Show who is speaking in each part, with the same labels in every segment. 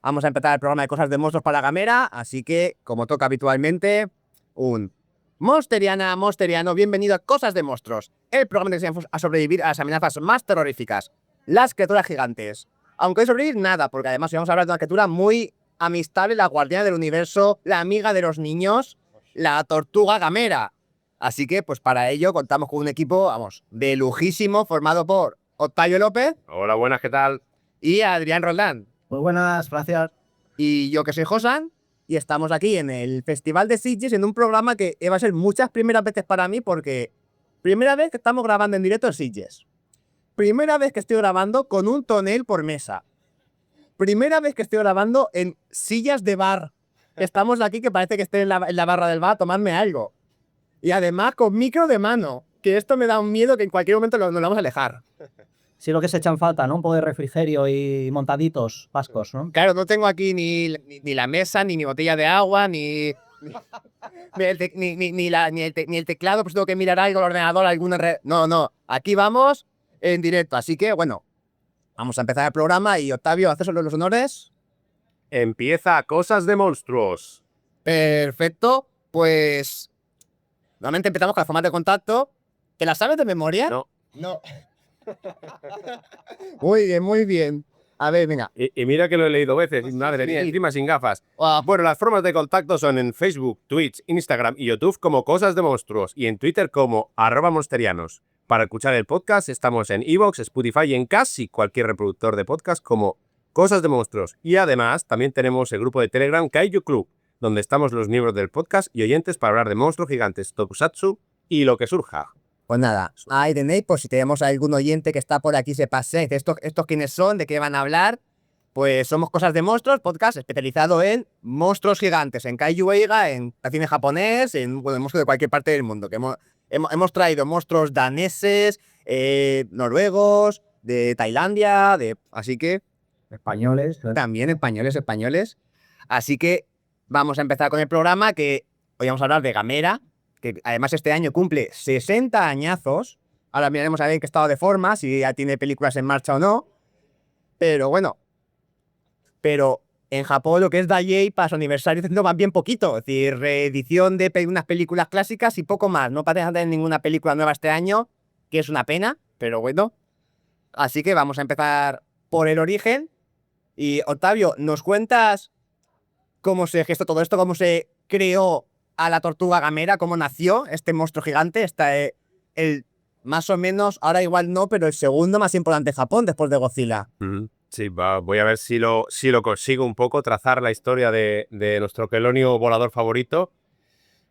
Speaker 1: Vamos a empezar el programa de cosas de monstruos para Gamera, así que, como toca habitualmente, un Monsteriano, bienvenido a Cosas de Monstruos, el programa que enseñamos a sobrevivir a las amenazas más terroríficas, las criaturas gigantes. Aunque hoy sobrevivir nada, porque además hoy vamos a hablar de una criatura muy amistable, la guardiana del universo, la amiga de los niños, la tortuga Gamera. Así que, pues para ello contamos con un equipo, vamos, de lujísimo, formado por Octavio López.
Speaker 2: Hola, buenas, ¿qué tal?
Speaker 1: Y Adrián Roldán.
Speaker 3: Muy buenas, gracias.
Speaker 1: Y yo que soy Josan, y estamos aquí en el Festival de Sitges en un programa que va a ser muchas primeras veces para mí, porque primera vez que estamos grabando en directo en Sitges. Primera vez que estoy grabando con un tonel por mesa. Primera vez que estoy grabando en sillas de bar. Estamos aquí que parece que estoy en la barra del bar a tomarme algo. Y además con micro de mano, que esto me da un miedo que en cualquier momento nos lo vamos a alejar.
Speaker 3: Sí, lo que se echan falta, ¿no? Un poco de refrigerio y montaditos vascos, ¿no?
Speaker 1: Claro, no tengo aquí ni la mesa, ni mi botella de agua, ni el teclado, pues tengo que mirar algo, el ordenador, alguna red. No, aquí vamos en directo. Así que, bueno, vamos a empezar el programa y Octavio, ¿haces los honores?
Speaker 2: Empieza Cosas de Monstruos.
Speaker 1: Perfecto, pues normalmente empezamos con la forma de contacto. ¿Te la sabes de memoria?
Speaker 2: No.
Speaker 1: Muy bien. A ver, venga.
Speaker 2: Y mira que lo he leído veces, madre mía, encima sin gafas. Bueno, las formas de contacto son en Facebook, Twitch, Instagram y YouTube como Cosas de Monstruos y en Twitter como @monsterianos. Para escuchar el podcast estamos en iVoox, Spotify y en casi cualquier reproductor de podcast como Cosas de Monstruos. Y además también tenemos el grupo de Telegram Kaiju Club, donde estamos los miembros del podcast y oyentes para hablar de monstruos gigantes, tokusatsu y lo que surja.
Speaker 1: Pues nada, ahí tenéis, por si tenemos algún oyente que está por aquí, se pase, dice, ¿estos quiénes son? ¿De qué van a hablar? Pues somos Cosas de Monstruos, podcast especializado en monstruos gigantes, en Kaiju Eiga, en cine japonés, en monstruos de cualquier parte del mundo. Que hemos traído monstruos daneses, noruegos, de Tailandia, así que...
Speaker 3: Españoles.
Speaker 1: También españoles. Así que vamos a empezar con el programa, que hoy vamos a hablar de Gamera, que además este año cumple 60 añazos. Ahora miraremos a ver en qué estado de forma, si ya tiene películas en marcha o no. Pero bueno, en Japón lo que es Daiei para su aniversario está haciendo más bien poquito. Es decir, reedición de unas películas clásicas y poco más. No parece tener ninguna película nueva este año, que es una pena, pero bueno. Así que vamos a empezar por el origen. Y Octavio, ¿nos cuentas cómo se gestó todo esto? ¿Cómo se creó a la tortuga Gamera? ¿Cómo nació este monstruo gigante? El más o menos, ahora igual no, pero el segundo más importante de Japón después de Godzilla.
Speaker 2: Sí, voy a ver si lo consigo un poco, trazar la historia de nuestro quelonio volador favorito.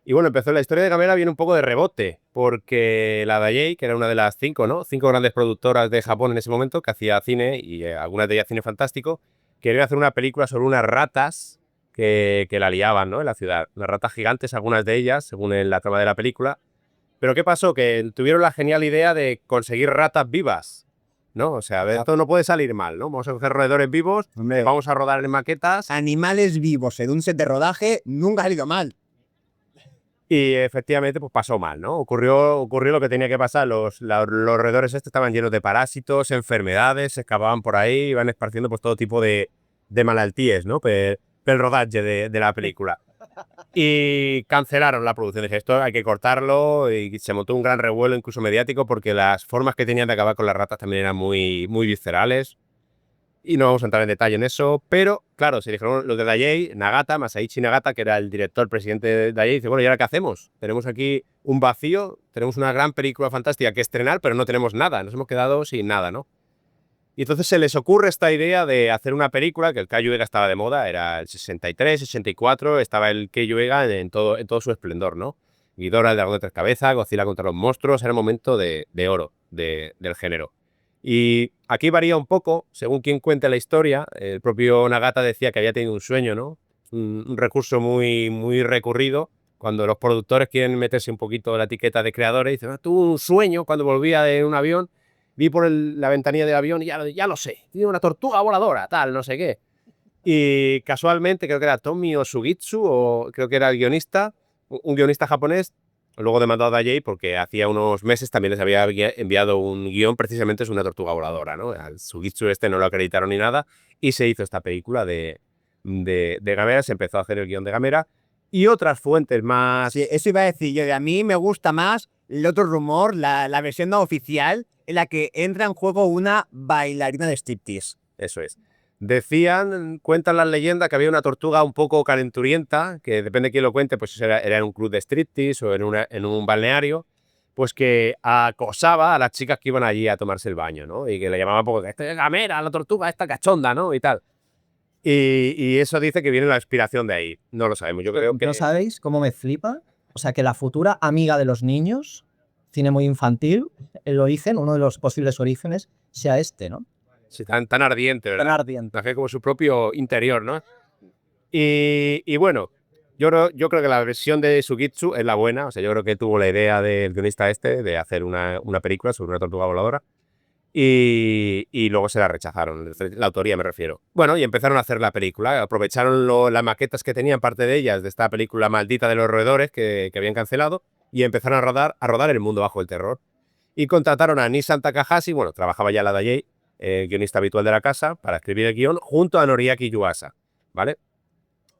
Speaker 2: Y bueno, la historia de Gamera viene un poco de rebote, porque la Daiei, que era una de las cinco grandes productoras de Japón en ese momento, que hacía cine, y algunas de ellas cine fantástico, quería hacer una película sobre unas ratas que la liaban, ¿no?, en la ciudad. Unas ratas gigantes, algunas de ellas, según la trama de la película. Pero ¿qué pasó? Que tuvieron la genial idea de conseguir ratas vivas, ¿no? O sea, esto no puede salir mal, ¿no? Vamos a coger roedores vivos, vamos a rodar en maquetas.
Speaker 1: Animales vivos en un set de rodaje nunca ha salido mal.
Speaker 2: Y efectivamente, pues pasó mal, ¿no? Ocurrió lo que tenía que pasar. Los roedores estos estaban llenos de parásitos, enfermedades, se escapaban por ahí, iban esparciendo pues todo tipo de malaltíes, ¿no? Per rodaje de la película. Y cancelaron la producción. Dije, esto hay que cortarlo, y se montó un gran revuelo, incluso mediático, porque las formas que tenían de acabar con las ratas también eran muy viscerales. Y no vamos a entrar en detalle en eso, pero claro, se dijeron los de Daiei, Masaichi Nagata, que era el director, presidente de Daiei, dice, bueno, ¿y ahora qué hacemos? Tenemos aquí un vacío, tenemos una gran película fantástica que estrenar, pero no tenemos nada, nos hemos quedado sin nada, ¿no? Y entonces se les ocurre esta idea de hacer una película, que el Kaiju Eiga estaba de moda, era el 63, 64, estaba el Kaiju Eiga en todo su esplendor, ¿no? Ghidorah, el dragón de tres cabezas, Godzilla contra los monstruos, era el momento de oro del género. Y aquí varía un poco, según quien cuente la historia. El propio Nagata decía que había tenido un sueño, ¿no? Un recurso muy recurrido. Cuando los productores quieren meterse un poquito la etiqueta de creadores, dicen, tuve un sueño cuando volvía de un avión, vi por la ventanilla del avión y ya lo sé, tiene una tortuga voladora, tal, no sé qué. Y casualmente, creo que era Tomio Sugitsu, o creo que era el guionista, un guionista japonés. Luego demandó a Daiei porque hacía unos meses también les había enviado un guión precisamente sobre una tortuga voladora, ¿no? Al Sugitsu no lo acreditaron ni nada y se hizo esta película de de Gamera, se empezó a hacer el guión de Gamera. Y otras fuentes más...
Speaker 1: Sí, eso iba a decir yo. A mí me gusta más el otro rumor, la versión no oficial, en la que entra en juego una bailarina de striptease.
Speaker 2: Eso es. Cuentan las leyendas que había una tortuga un poco calenturienta, que depende de quién lo cuente, pues era en un club de striptease o en un balneario, pues que acosaba a las chicas que iban allí a tomarse el baño, ¿no? Y que le llamaban porque esta es Gamera, la tortuga, esta cachonda, ¿no? Y tal. Y eso dice que viene la inspiración de ahí. No lo sabemos. Yo creo que...
Speaker 3: ¿No sabéis cómo me flipa? O sea, que la futura amiga de los niños, cine muy infantil, el origen, uno de los posibles orígenes, sea este, ¿no?
Speaker 2: Sí, tan ardiente, ¿verdad?
Speaker 3: Tan ardiente.
Speaker 2: Traje como su propio interior, ¿no? Y bueno, yo creo que la versión de Sugitsu es la buena. O sea, yo creo que tuvo la idea del guionista este de hacer una película sobre una tortuga voladora. Y luego se la rechazaron, la autoría me refiero. Bueno, y empezaron a hacer la película. Aprovecharon las maquetas que tenían, parte de ellas, de esta película maldita de los roedores que habían cancelado, y empezaron a rodar El mundo bajo el terror. Y contrataron a Nissan Takahashi, bueno, trabajaba ya la Dayei, guionista habitual de la casa, para escribir el guión, junto a Noriaki Yuasa, ¿vale?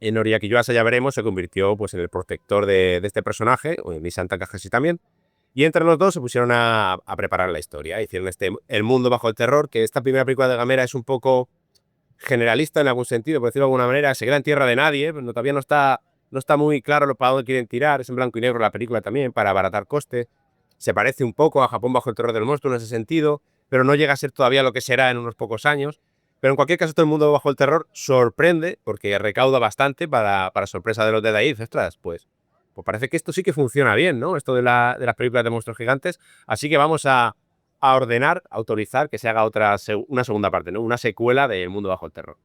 Speaker 2: Y Noriaki Yuasa, ya veremos, se convirtió pues, en el protector de este personaje, o Nissan Takahashi también. Y entre los dos se pusieron a preparar la historia. Hicieron El mundo bajo el terror, que esta primera película de Gamera es un poco generalista en algún sentido, por decirlo de alguna manera. Se queda en tierra de nadie, pero todavía no está muy claro para dónde quieren tirar. Es en blanco y negro la película también, para abaratar costes. Se parece un poco a Japón bajo el terror del monstruo en ese sentido, pero no llega a ser todavía lo que será en unos pocos años. Pero en cualquier caso, todo el mundo bajo el terror sorprende, porque recauda bastante para sorpresa de los de Daiz. Ostras, pues parece que esto sí que funciona bien, ¿no? Esto de las películas de monstruos gigantes. Así que vamos a ordenar, a autorizar que se haga una segunda parte, ¿no? Una secuela de El mundo bajo el terror.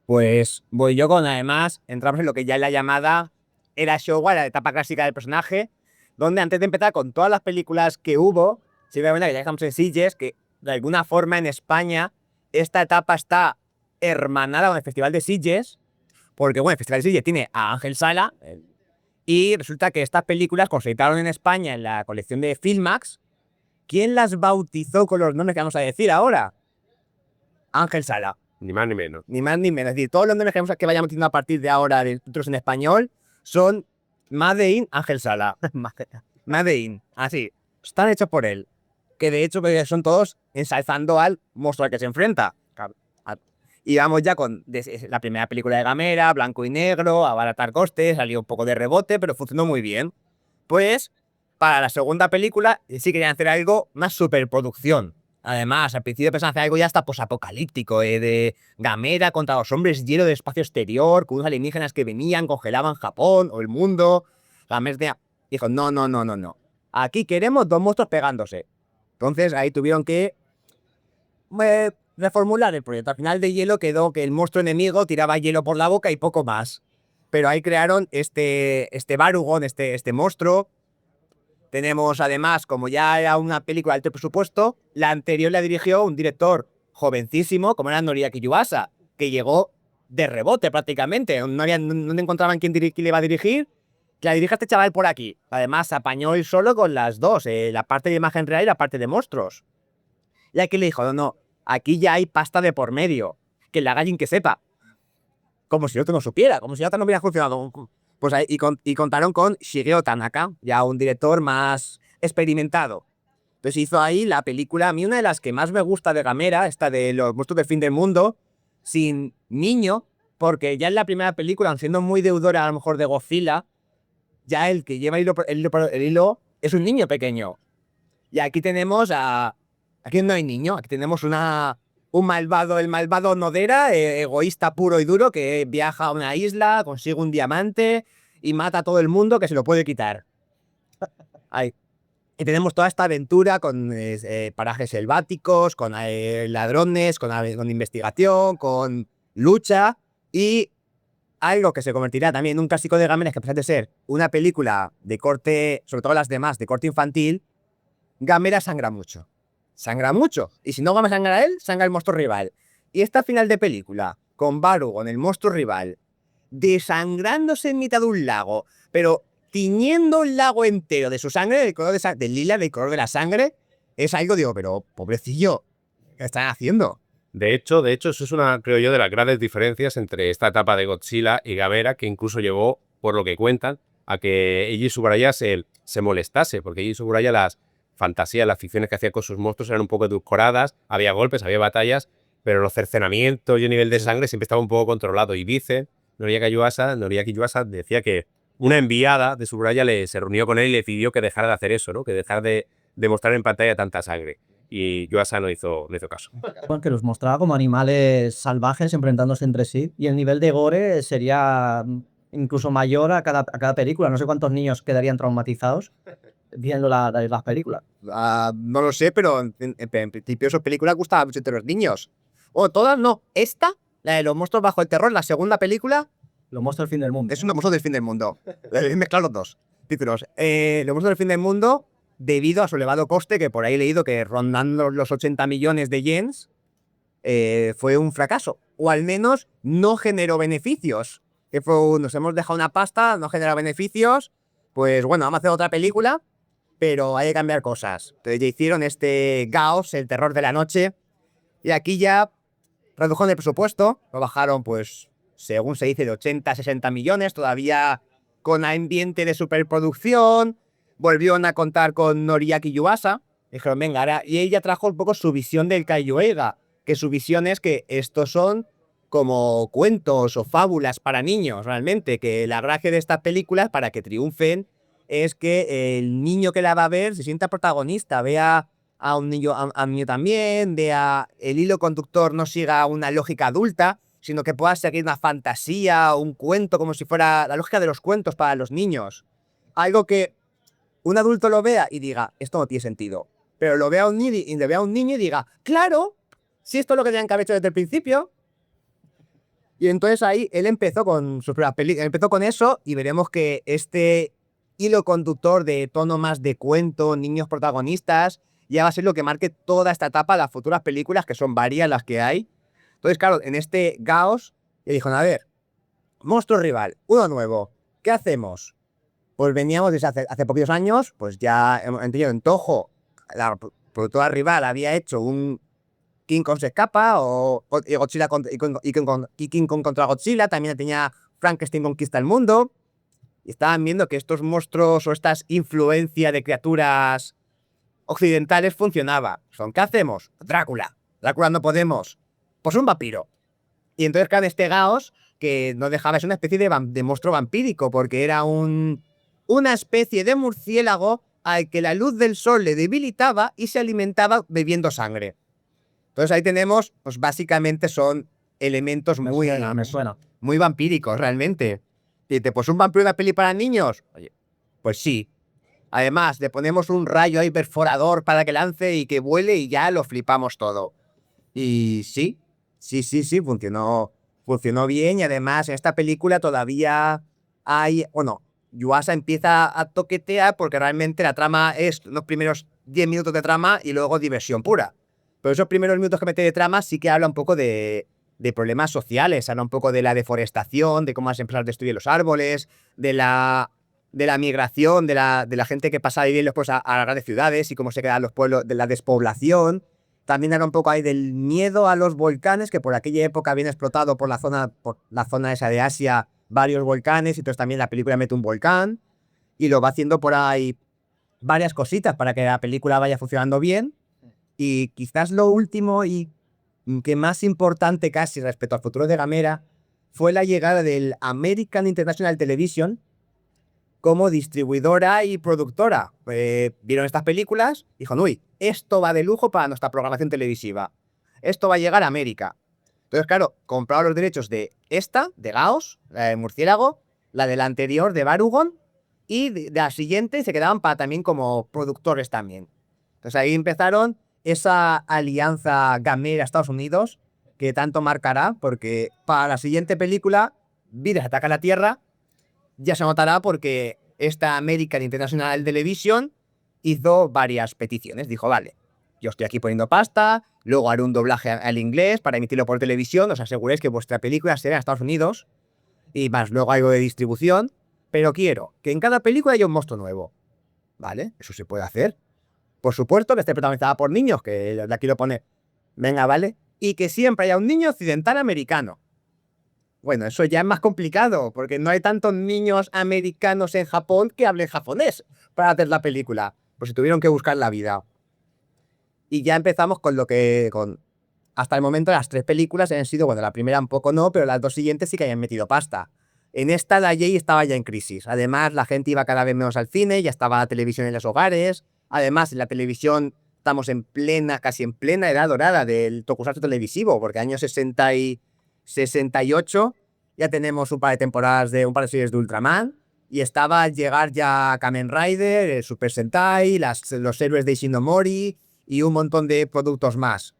Speaker 1: Pues voy yo con, además, entramos en lo que ya es la llamada era Showa, la etapa clásica del personaje, donde antes de empezar con todas las películas que hubo, se ve que ya dejamos en Sitges, que de alguna forma en España esta etapa está hermanada con el Festival de Sitges, porque bueno, el Festival de Sitges tiene a Ángel Sala, y resulta que estas películas, como se editaron en España en la colección de Filmax, ¿quién las bautizó con los nombres que vamos a decir ahora? Ángel Sala.
Speaker 2: Ni más ni menos.
Speaker 1: Ni más ni menos. Es decir, todos los nombres que vayamos teniendo a partir de ahora de títulos en español son Made in Ángel Sala. Made in. Así. Están hechos por él. Que de hecho son todos ensalzando al monstruo al que se enfrenta. Y vamos ya con la primera película de Gamera, blanco y negro, abaratar costes, salió un poco de rebote, pero funcionó muy bien. Pues, para la segunda película, sí querían hacer algo, una superproducción. Además, al principio pensaban hacer algo ya hasta posapocalíptico, de Gamera contra los hombres hielo del espacio exterior, con unos alienígenas que venían, congelaban Japón o el mundo. Gamera dijo, no. Aquí queremos dos monstruos pegándose. Entonces, ahí tuvieron que reformular el proyecto. Al final de Hielo quedó que el monstruo enemigo tiraba hielo por la boca y poco más. Pero ahí crearon este Barugon, este monstruo. Tenemos además, como ya era una película de alto presupuesto, la anterior la dirigió un director jovencísimo, como era Noriaki Yuasa, que llegó de rebote prácticamente. No encontraban quién le iba a dirigir. Que la dirija este chaval por aquí. Además, se apañó él solo con las dos, la parte de imagen real y la parte de monstruos. Y aquí le dijo, no, aquí ya hay pasta de por medio. Que la haga alguien que sepa. Como si el otro no supiera, como si el otro no hubiera funcionado. Pues ahí, y contaron con Shigeo Tanaka, ya un director más experimentado. Entonces hizo ahí la película, a mí una de las que más me gusta de Gamera, esta de los monstruos del fin del mundo, sin niño, porque ya en la primera película, siendo muy deudora a lo mejor de Godzilla, ya el que lleva el hilo es un niño pequeño. Y aquí tenemos aquí no hay niño, aquí tenemos el malvado Nodera, egoísta puro y duro, que viaja a una isla, consigue un diamante y mata a todo el mundo que se lo puede quitar. Ahí. Y tenemos toda esta aventura con parajes selváticos, con ladrones, con investigación, con lucha y algo que se convertirá también en un clásico de Gamera, que a pesar de ser una película de corte, sobre todo las demás, de corte infantil, Gamera sangra mucho. Sangra mucho. Y si no sangra él, sangra el monstruo rival. Y esta final de película, con Barugon, el monstruo rival, desangrándose en mitad de un lago, pero tiñendo el lago entero de su sangre, del color del lila, del color de la sangre, es algo, digo, pero pobrecillo, ¿qué están haciendo?
Speaker 2: De hecho, eso es una, creo yo, de las grandes diferencias entre esta etapa de Godzilla y Gamera, que incluso llevó, por lo que cuentan, a que Eiji Tsuburaya se molestase, porque Eiji Tsuburaya las fantasías, las ficciones que hacía con sus monstruos eran un poco edulcoradas, había golpes, había batallas, pero los cercenamientos y el nivel de sangre siempre estaba un poco controlado. Y dice, Noriaki Yuasa decía que una enviada de Tsuburaya se reunió con él y le pidió que dejara de hacer eso, ¿no? Que dejara de mostrar en pantalla tanta sangre. Y Yuasa no hizo caso.
Speaker 3: Porque los mostraba como animales salvajes enfrentándose entre sí. Y el nivel de gore sería incluso mayor a cada película. No sé cuántos niños quedarían traumatizados viendo las películas.
Speaker 1: No lo sé, pero en principio esas películas gustaban mucho entre los niños. O todas no. Esta, la de los monstruos bajo el terror, la segunda película,
Speaker 3: Los monstruos del fin del mundo.
Speaker 1: es un monstruo del fin del mundo. He mezclado los dos títulos. Los monstruos del fin del mundo, debido a su elevado coste, que por ahí he leído que rondando los 80 millones de yens, fue un fracaso. O al menos no generó beneficios. Que nos hemos dejado una pasta, no generó beneficios. Pues bueno, vamos a hacer otra película, pero hay que cambiar cosas. Entonces ya hicieron este Gauss, el terror de la noche, y aquí ya redujeron el presupuesto, lo bajaron pues, según se dice, de 80 a 60 millones, todavía con ambiente de superproducción, volvieron a contar con Noriaki Yuasa, dijeron, venga, ahora, y ella trajo un poco su visión del Kaiju Eiga, que su visión es que estos son como cuentos o fábulas para niños, realmente, que la gracia de estas películas, para que triunfen, es que el niño que la va a ver se sienta protagonista, vea a un niño, a un niño también, vea el hilo conductor no siga una lógica adulta, sino que pueda seguir una fantasía, un cuento, como si fuera la lógica de los cuentos para los niños. Algo que un adulto lo vea y diga, esto no tiene sentido. Pero lo vea un niño y le vea a un niño y diga, claro, si esto es lo que tenían que haber hecho desde el principio. Y entonces ahí él empezó con sus primeras películas, empezó con eso, y veremos que este hilo conductor de tono más de cuento, niños protagonistas, ya va a ser lo que marque toda esta etapa de las futuras películas, que son varias las que hay. Entonces, claro, en este Gauss, le dijeron, a ver, monstruo rival, uno nuevo, ¿qué hacemos? Pues veníamos desde hace poquitos años, pues ya entendido en Toho, la productora rival había hecho un King Kong se escapa, y Godzilla y King Kong contra Godzilla, también tenía Frankenstein conquista el mundo, y estaban viendo que estos monstruos o estas influencias de criaturas occidentales funcionaba. ¿Qué hacemos? Drácula. Drácula no podemos. Pues un vampiro. Y entonces, claro, este Gauss, que no dejaba, es una especie de monstruo vampírico, porque era una especie de murciélago al que la luz del sol le debilitaba y se alimentaba bebiendo sangre. Entonces ahí tenemos, pues básicamente son elementos
Speaker 3: Me suena.
Speaker 1: muy vampíricos, realmente. Y pues un vampiro de una peli para niños, oye, pues sí. Además, le ponemos un rayo ahí perforador para que lance y que vuele y ya lo flipamos todo. Y sí, funcionó bien. Y además, en esta película todavía hay, bueno, Yuasa empieza a toquetear porque realmente la trama es los primeros 10 minutos de trama y luego diversión pura. Pero esos primeros minutos que mete de trama sí que habla un poco de problemas sociales, habla un poco de la deforestación, de cómo las empresas destruyen los árboles, de la migración, de la gente que pasa a vivir después a las grandes ciudades y cómo se quedan los pueblos, de la despoblación. También habla un poco ahí del miedo a los volcanes, que por aquella época habían explotado por la zona esa de Asia varios volcanes, y entonces también la película mete un volcán y lo va haciendo por ahí varias cositas para que la película vaya funcionando bien. Y quizás lo último y que más importante casi respecto al futuro de Gamera fue la llegada del American International Television como distribuidora y productora. Vieron estas películas y dijeron, uy, esto va de lujo para nuestra programación televisiva. Esto va a llegar a América. Entonces, claro, compraron los derechos de esta, de Gauss, la de Murciélago, la de la anterior, de Barugon, y de la siguiente se quedaban para también como productores también. Entonces ahí empezaron esa alianza Gamera-Estados Unidos, que tanto marcará, porque para la siguiente película, Vidas ataca a la Tierra, ya se notará porque esta American International Television hizo varias peticiones. Dijo, vale, yo estoy aquí poniendo pasta, luego haré un doblaje al inglés para emitirlo por televisión, os aseguréis que vuestra película será en Estados Unidos, y más luego algo de distribución, pero quiero que en cada película haya un monstruo nuevo. ¿Vale? Eso se puede hacer. Por supuesto que esté protagonizada por niños, que de aquí lo pone. Venga, vale. y que siempre haya un niño occidental americano. Bueno, eso ya es más complicado, porque no hay tantos niños americanos en Japón que hablen japonés para hacer la película. Pues se tuvieron que buscar la vida. Y ya empezamos con lo que... Hasta el momento las 3 películas han sido, bueno, la primera un poco no, pero las 2 siguientes sí que hayan metido pasta. En esta la Jay estaba ya en crisis. Además, la gente iba cada vez menos al cine, ya estaba la televisión en los hogares. Además, en la televisión estamos casi en plena edad dorada del tokusatsu televisivo, porque años 60 y 68 ya tenemos un par de temporadas de un par de series de Ultraman, y estaba al llegar ya Kamen Rider, el Super Sentai, los héroes de Ishinomori y un montón de productos más.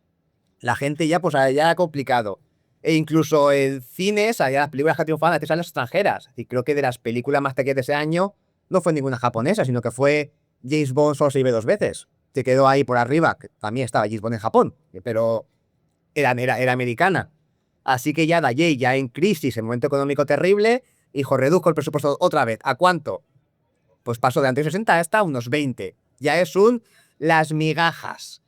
Speaker 1: La gente ya, pues, ya era complicado. E incluso en cines, había las películas que triunfaban antes eran las extranjeras. Y creo que de las películas más taquilleras de ese año no fue ninguna japonesa, sino que fue James Bond solo se vive 2 veces. Se quedó ahí por arriba, que también estaba James Bond en Japón, pero era americana. Así que ya Dayei, ya en crisis, en momento económico terrible, hijo, reduzco el presupuesto otra vez. ¿A cuánto? Pues pasó de antes 60 hasta unos 20. Ya es las migajas.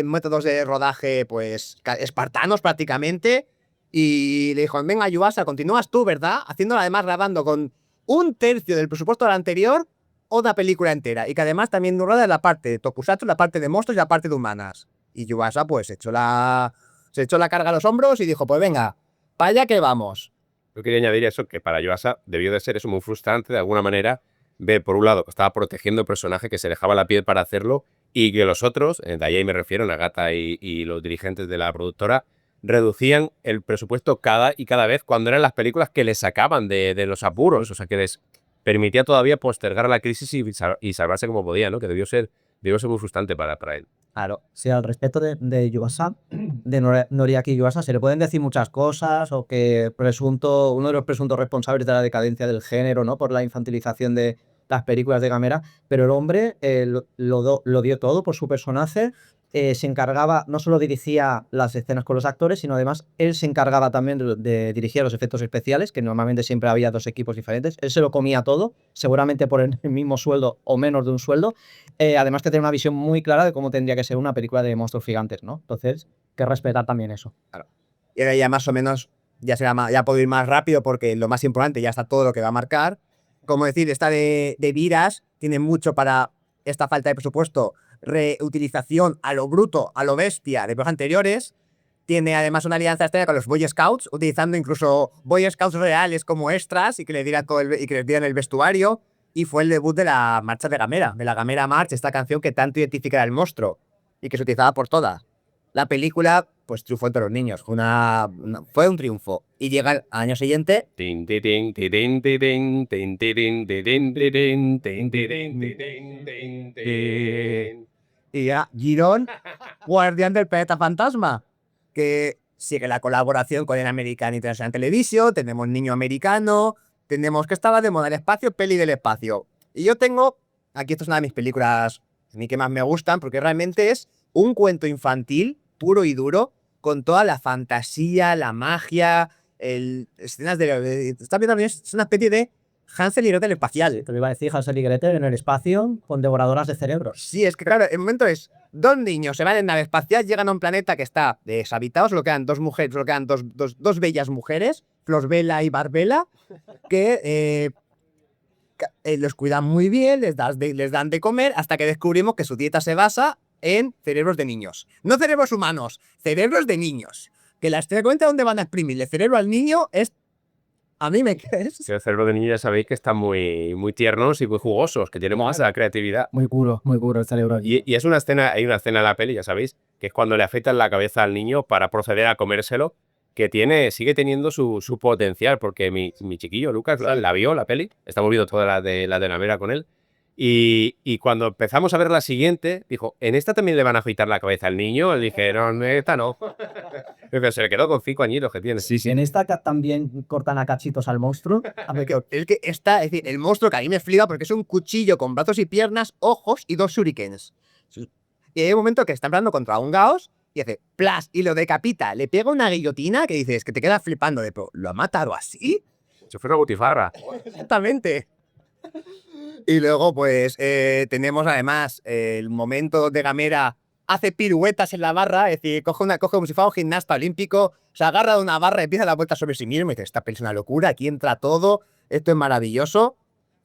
Speaker 1: Métodos de rodaje, pues, espartanos prácticamente. Y le dijo, venga, Yuasa, continúas tú, ¿verdad? Haciéndolo, además, grabando con 1/3 del presupuesto del anterior, otra película entera. Y que además también roda la parte de tokusatsu, la parte de monstruos y la parte de humanas. Y Yuasa, pues, se echó la carga a los hombros y dijo, pues venga, para allá que vamos.
Speaker 2: Yo quería añadir eso, que para Yuasa debió de ser eso muy frustrante de alguna manera, ver por un lado que estaba protegiendo el personaje, que se dejaba la piel para hacerlo, y que los otros, de ahí me refiero, Nagata y los dirigentes de la productora, reducían el presupuesto cada vez cuando eran las películas que les sacaban de los apuros, o sea, que les permitía todavía postergar la crisis y salvarse como podía, ¿no? Que debió ser muy frustrante para él.
Speaker 3: Claro. Sí, al respecto de Yuasa, de Noriaki Yuasa, se le pueden decir muchas cosas, o que uno de los presuntos responsables de la decadencia del género, ¿no? Por la infantilización de las películas de Gamera, pero el hombre lo dio todo por su personaje. Se encargaba, no solo dirigía las escenas con los actores, sino además él se encargaba también de dirigir los efectos especiales, que normalmente siempre había 2 equipos diferentes. Él se lo comía todo, seguramente por el mismo sueldo o menos de un sueldo. Además que tenía una visión muy clara de cómo tendría que ser una película de monstruos gigantes, ¿no? Entonces, que respetar también eso.
Speaker 1: Claro. Y ahora ya más o menos ya puedo ir más rápido, porque lo más importante ya está todo lo que va a marcar. Como decir, esta de Viras tiene mucho para esta falta de presupuesto, reutilización a lo bruto, a lo bestia de películas anteriores. Tiene además una alianza extraña con los Boy Scouts, utilizando incluso Boy Scouts reales como extras y que les dieran el vestuario. Y fue el debut de la marcha de Gamera, de la Gamera March, esta canción que tanto identifica al monstruo y que se utilizaba por toda. La película, pues, triunfó entre los niños. Fue un triunfo. Y llega al año siguiente. Y ya, Girón, Guardián del Planeta Fantasma, que sigue la colaboración con el American International Television. Tenemos Niño Americano, tenemos que estaba de moda el espacio, peli del espacio. Y yo tengo, aquí esto es una de mis películas a mí que más me gustan, porque realmente es un cuento infantil puro y duro, con toda la fantasía, la magia, escenas está viendo, es una especie de Hansel y Gretel espacial.
Speaker 3: Te lo iba a decir, Hansel y Gretel en el espacio con devoradoras de cerebros.
Speaker 1: Sí, es que claro, el momento es, 2 niños se van en nave espacial, llegan a un planeta que está deshabitado, solo quedan 2 mujeres, solo quedan dos bellas mujeres, Flosbela y Barbela, que los cuidan muy bien, les dan de comer, hasta que descubrimos que su dieta se basa en cerebros de niños. No cerebros humanos, cerebros de niños. Que la estrella cuenta dónde van a exprimir el cerebro al niño es... A mí me crees.
Speaker 2: Sí, el cerebro de niño ya sabéis que están muy, muy tiernos y muy jugosos, que tienen más la creatividad.
Speaker 3: Muy puro el cerebro.
Speaker 2: Y es una escena, hay una escena en la peli, ya sabéis, que es cuando le afeitan la cabeza al niño para proceder a comérselo, que sigue teniendo su potencial, porque mi chiquillo, Lucas, la vio, la peli, estamos viendo toda la de la Gamera con él, y cuando empezamos a ver la siguiente, dijo, ¿en esta también le van a afeitar la cabeza al niño? Le dije, no, en esta no. Pero se le quedó con 5 añitos que tiene.
Speaker 3: Sí. En esta también cortan a cachitos al monstruo.
Speaker 1: A ver, es decir, el monstruo que a mí me flipa porque es un cuchillo con brazos y piernas, ojos y 2 shurikens. Y hay un momento que está hablando contra un Gaos y hace plas y lo decapita, le pega una guillotina que dices que te quedas flipando de, ¿lo ha matado así?
Speaker 2: Se fue una butifarra.
Speaker 1: Exactamente. Y luego, pues, tenemos además el momento de Gamera hace piruetas en la barra, es decir, coge como si fuera un gimnasta olímpico, se agarra de una barra y empieza a dar vueltas sobre sí mismo y dice, esta peli es una locura, aquí entra todo, esto es maravilloso.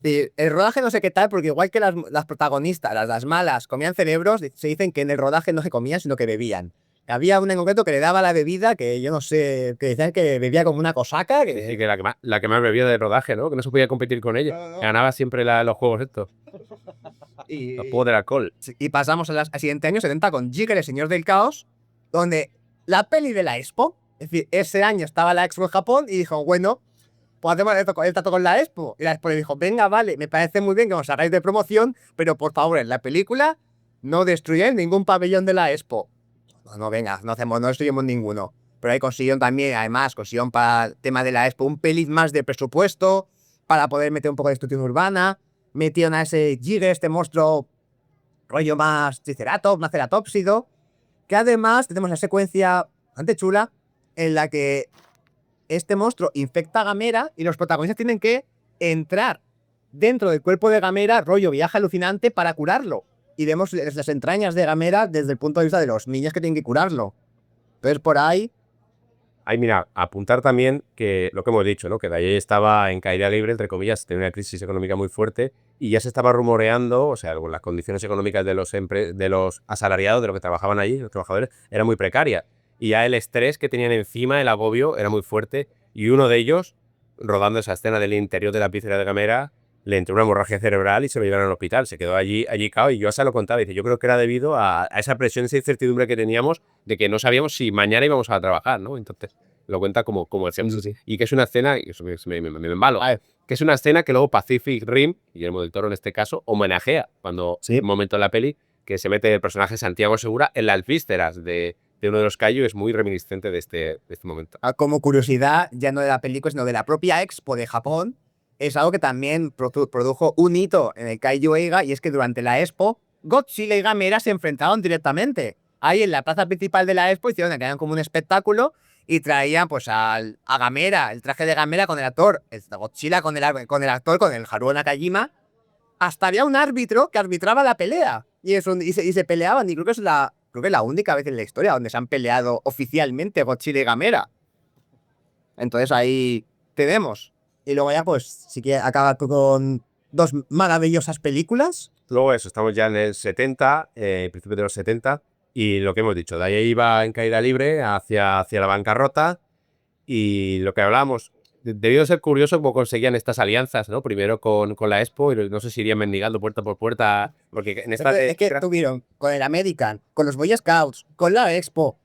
Speaker 1: Y el rodaje no sé qué tal, porque igual que las protagonistas, las malas, comían cerebros, se dicen que en el rodaje no se comían, sino que bebían. Había una en concreto que le daba la bebida, que yo no sé, que decían que bebía como una cosaca. Que...
Speaker 2: Sí, que la que más bebía de rodaje, ¿no? Que no se podía competir con ella.
Speaker 1: No.
Speaker 2: Ganaba siempre los juegos estos. Los juegos del alcohol.
Speaker 1: Y pasamos al siguiente año 70 con Jigger, el Señor del Caos, donde la peli de la Expo, es decir, ese año estaba la Expo en Japón y dijo, bueno, pues hacemos el trato con la Expo. Y la Expo le dijo, venga, vale, me parece muy bien que os hagáis de promoción, pero por favor, en la película no destruyáis ningún pabellón de la Expo. No, venga, no destruyamos ninguno. Pero ahí consiguieron también, además, consiguieron para el tema de la Expo un pelín más de presupuesto, para poder meter un poco de destrucción urbana. Metieron a ese Jigger, este monstruo rollo más triceratops, más ceratópsido, que además tenemos una secuencia bastante chula en la que este monstruo infecta a Gamera y los protagonistas tienen que entrar dentro del cuerpo de Gamera, rollo viaje alucinante, para curarlo. Y vemos las entrañas de Gamera desde el punto de vista de los niños que tienen que curarlo. Entonces por ahí...
Speaker 2: Ahí, mira, apuntar también que lo que hemos dicho, ¿no? Que Dayei estaba en caída libre, entre comillas, tenía una crisis económica muy fuerte y ya se estaba rumoreando, o sea, las condiciones económicas de los asalariados, de los que trabajaban allí, los trabajadores, era muy precaria. Y ya el estrés que tenían encima, el agobio, era muy fuerte. Y uno de ellos, rodando esa escena del interior de la pizzería de Gamera, le entró una hemorragia cerebral y se lo llevaron al hospital. Se quedó allí cao y yo se lo contaba. Dice, yo creo que era debido a esa presión, esa incertidumbre que teníamos de que no sabíamos si mañana íbamos a trabajar, ¿no? Entonces, lo cuenta como ejemplo.
Speaker 1: Sí.
Speaker 2: Y que es una escena, y eso me embalo, que es una escena que luego Pacific Rim, Guillermo del Toro en este caso, homenajea cuando un momento en la peli que se mete el personaje Santiago Segura en las vísceras de uno de los kaiju, es muy reminiscente de este momento.
Speaker 1: Como curiosidad, ya no de la película, sino de la propia Expo de Japón, es algo que también produjo un hito en el Kaiju Eiga, y es que durante la Expo, Godzilla y Gamera se enfrentaron directamente. Ahí en la plaza principal de la Expo hicieron que eran como un espectáculo y traían pues a Gamera, el traje de Gamera con el actor, el Godzilla con el actor, con el Haruo Nakajima. Hasta había un árbitro que arbitraba la pelea y se peleaban, y creo que es la única vez en la historia donde se han peleado oficialmente Godzilla y Gamera. Entonces ahí tenemos. Y luego ya, pues, sí que acaba con dos maravillosas películas.
Speaker 2: Luego eso, estamos ya en el 70, principio de los 70, y lo que hemos dicho, Dayei iba en caída libre hacia la bancarrota, y lo que hablábamos, debió ser curioso cómo conseguían estas alianzas, ¿no? Primero con la Expo, y no sé si irían mendigando puerta por puerta, porque en esta...
Speaker 1: Es que tuvieron con el American, con los Boy Scouts, con la Expo.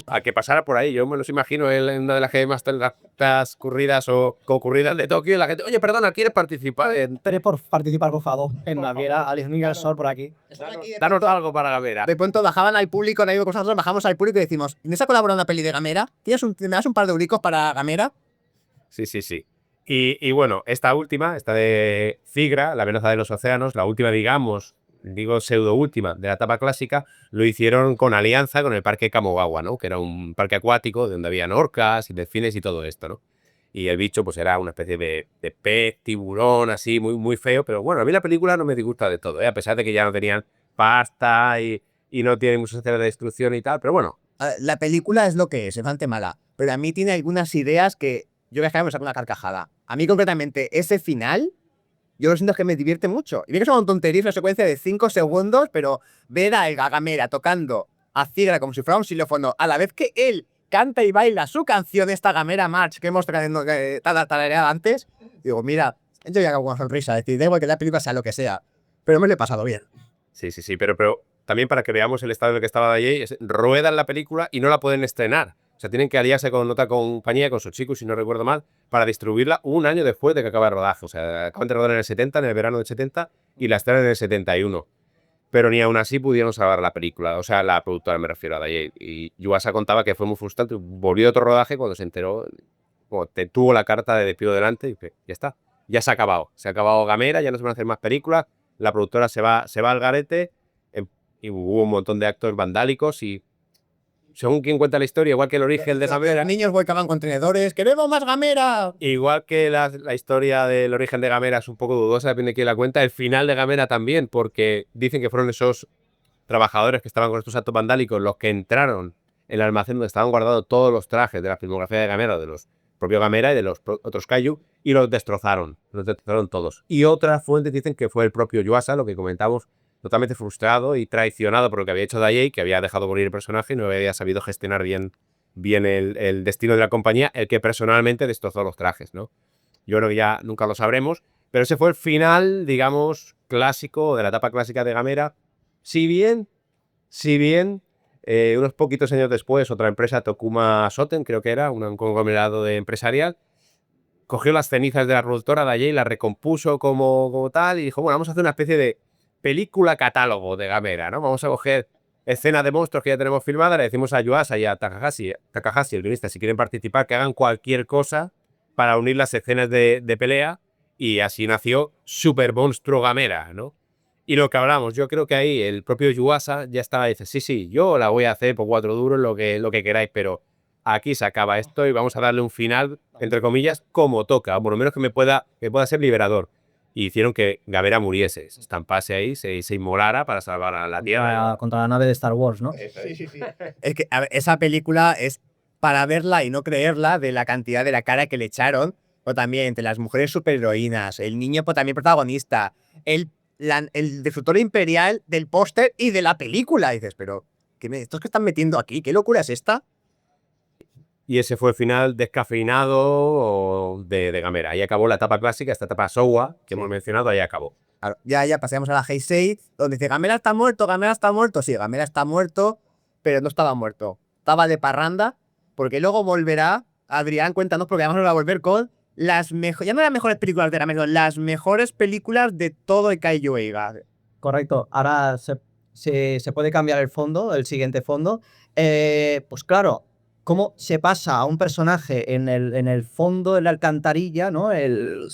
Speaker 2: A que pasara por ahí, yo me los imagino en una de las que más las corridas o concurridas de Tokio, y la gente, oye, perdona, ¿quieres participar?
Speaker 3: Esperé por participar, por favor, en la viera Alice Miguel Sol por aquí.
Speaker 2: Danos algo para Gamera.
Speaker 1: De pronto bajaban al público, nadie con nosotros, bajamos al público y decimos, ¿tienes a colaborar en una peli de Gamera? ¿Me das un par de euricos para Gamera?
Speaker 2: Sí. Y bueno, esta última, esta de Cigra, la amenaza de los océanos, la última, digamos, digo pseudo última, de la etapa clásica, lo hicieron con alianza con el Parque Kamogawa, ¿no? Que era un parque acuático donde habían orcas y delfines y todo esto, ¿no? Y el bicho pues era una especie de pez, tiburón, así, muy, muy feo, pero bueno, a mí la película no me disgusta de todo, ¿eh? A pesar de que ya no tenían pasta y no tienen muchas escenas de destrucción y tal, pero bueno.
Speaker 1: La película es lo que es bastante mala, pero a mí tiene algunas ideas que yo voy a dejar me saco una carcajada. A mí concretamente ese final, yo lo siento que me divierte mucho. Y bien que es una tontería, es una secuencia de 5 segundos, pero ver a Gamera tocando a Cigra como si fuera un xilófono, a la vez que él canta y baila su canción, esta Gamera March que hemos tarareado antes, digo, mira, yo ya hago una sonrisa, es decir, da igual que la película sea lo que sea, pero me lo he pasado bien.
Speaker 2: Sí, pero también para que veamos el estado en el que estaba Dayei, ruedan la película y no la pueden estrenar. O sea, tienen que aliarse con otra compañía, con Sochiku, si no recuerdo mal, para distribuirla un año después de que acabe el rodaje. O sea, acaban de rodar en el 70, en el verano del 70, y la estrenan en el 71. Pero ni aún así pudieron salvar la película. O sea, la productora, me refiero a Dayei. Y Yuasa contaba que fue muy frustrante. Volvió a otro rodaje cuando se enteró, tuvo la carta de despido delante y dice, ya está, ya se ha acabado. Se ha acabado Gamera, ya no se van a hacer más películas. La productora se va al garete, y hubo un montón de actos vandálicos y... Según quien cuenta la historia, igual que el origen de Gamera.
Speaker 1: Los niños volcaban contenedores, ¡queremos más Gamera!
Speaker 2: Igual que la historia del origen de Gamera es un poco dudosa, depende de quién la cuenta. El final de Gamera también, porque dicen que fueron esos trabajadores que estaban con estos actos vandálicos los que entraron en el almacén donde estaban guardados todos los trajes de la filmografía de Gamera, de los propios Gamera y de los otros Kaiju, y los destrozaron todos. Y otras fuentes dicen que fue el propio Yuasa, lo que comentamos, totalmente frustrado y traicionado por lo que había hecho Daiei, que había dejado morir el personaje y no había sabido gestionar bien el destino de la compañía, el que personalmente destrozó los trajes, ¿no? Yo creo que ya nunca lo sabremos, pero ese fue el final, digamos, clásico, de la etapa clásica de Gamera. Si bien, unos poquitos años después, otra empresa, Tokuma Soten, creo que era, un conglomerado de empresarial, cogió las cenizas de la productora Daiei, la recompuso como tal y dijo, bueno, vamos a hacer una especie de película catálogo de Gamera, ¿no? Vamos a coger escenas de monstruos que ya tenemos filmadas, le decimos a Yuasa y a Takahashi, el guionista, si quieren participar, que hagan cualquier cosa para unir las escenas de pelea, y así nació Super Monstruo Gamera, ¿no? Y lo que hablamos, yo creo que ahí el propio Yuasa ya estaba, dice, sí, yo la voy a hacer por 4 duros, lo que queráis, pero aquí se acaba esto y vamos a darle un final, entre comillas, como toca, o por lo menos que pueda ser liberador. Y hicieron que Gamera muriese, se estampase ahí, se inmolara para salvar a la Tierra.
Speaker 3: Contra la nave de Star Wars, ¿no?
Speaker 1: Sí. Es que a ver, esa película es para verla y no creerla de la cantidad de la cara que le echaron, o también entre las mujeres superheroínas, el niño pues, también protagonista, el destructor imperial del póster y de la película. Y dices, pero, ¿estos que están metiendo aquí? ¿Qué locura es esta?
Speaker 2: Y ese fue el final descafeinado de Gamera. Ahí acabó la etapa clásica, esta etapa Showa, que hemos mencionado, ahí acabó.
Speaker 1: Claro, ya pasamos a la Heisei, donde dice, Gamera está muerto. Sí, Gamera está muerto, pero no estaba muerto. Estaba de parranda, porque luego volverá, Adrián, cuéntanos, porque además nos va a volver con las mejores, ya no las mejores películas de Gamera, las mejores películas de todo el Kaiju Eiga.
Speaker 3: Correcto. Ahora se puede cambiar el fondo, el siguiente fondo. Pues claro, cómo se pasa a un personaje en el fondo de la alcantarilla, ¿no? El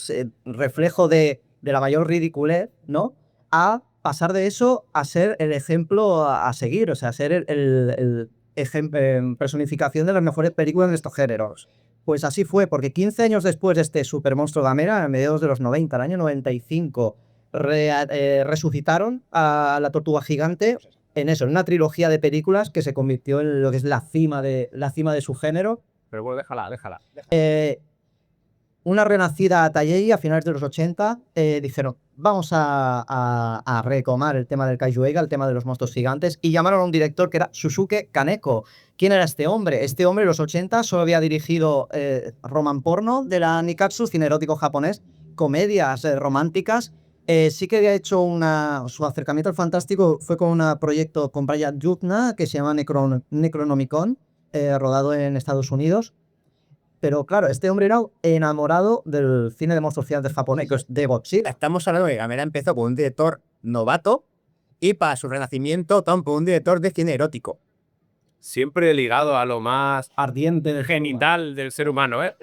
Speaker 3: reflejo de la mayor ridiculez, ¿no? A pasar de eso a ser el ejemplo a seguir, o sea, a ser el personificación de las mejores películas de estos géneros. Pues así fue, porque 15 años después de este Super Monstruo Gamera, a mediados de los 90, el año 95, resucitaron a la Tortuga Gigante en una trilogía de películas que se convirtió en lo que es la cima de su género.
Speaker 2: Pero bueno, déjala.
Speaker 3: Una renacida Daiei a finales de los 80 dijeron, vamos a retomar el tema del Kaiju Eiga, el tema de los monstruos gigantes, y llamaron a un director que era Shusuke Kaneko. ¿Quién era este hombre? Este hombre en los 80 solo había dirigido roman porno de la Nikatsu, cine erótico japonés, comedias románticas. Sí que había hecho su acercamiento al fantástico fue con un proyecto con Brian Yuzna que se llama Necronomicon, rodado en Estados Unidos. Pero claro, este hombre era enamorado del cine de monstruos gigantes japonés, que es de Godzilla.
Speaker 1: Estamos hablando de que Gamera empezó con un director novato y para su renacimiento con un director de cine erótico.
Speaker 2: Siempre ligado a lo más
Speaker 3: ardiente del
Speaker 2: genital del ser humano, ¿eh?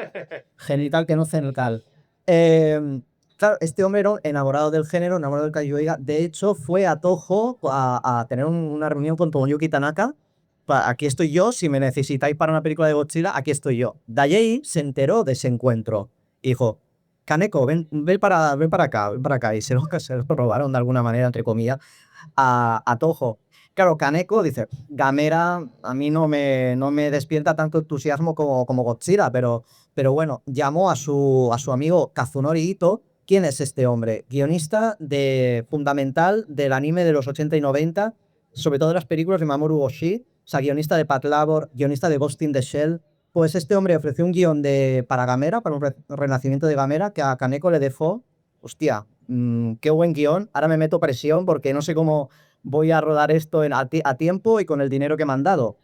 Speaker 3: Genital que no cenital. Claro, este hombre era enamorado del género, enamorado del Kaiju Eiga. De hecho, fue a Toho a tener una reunión con Tomoyuki Tanaka. Aquí estoy yo, si me necesitáis para una película de Godzilla, aquí estoy yo. Daiei se enteró de ese encuentro. Y dijo, Kaneko, ven para acá. Y se lo robaron de alguna manera, entre comillas, a Toho. Claro, Kaneko dice, Gamera a mí no me despierta tanto entusiasmo como Godzilla, pero bueno, llamó a su amigo Kazunori Ito. ¿Quién es este hombre? Guionista fundamental del anime de los 80 y 90, sobre todo de las películas de Mamoru Oshii, o sea, guionista de Pat Labor, guionista de Ghost in the Shell. Pues este hombre ofreció un guión para Gamera, para un renacimiento de Gamera, que a Kaneko le dejó, hostia, qué buen guión, ahora me meto presión porque no sé cómo voy a rodar esto a tiempo y con el dinero que me han dado.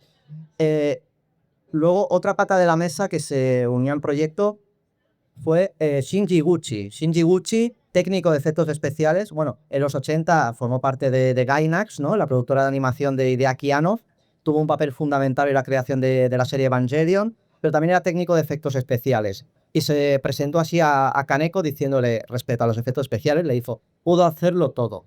Speaker 3: Luego, otra pata de la mesa que se unió al proyecto fue Shinji Gucci. Shinji Gucci, técnico de efectos especiales. Bueno, en los 80 formó parte de Gainax, ¿no? La productora de animación de Hideaki Anno. Tuvo un papel fundamental en la creación de la serie Evangelion, pero también era técnico de efectos especiales. Y se presentó así a Kaneko diciéndole, respecto a los efectos especiales, le dijo, pudo hacerlo todo.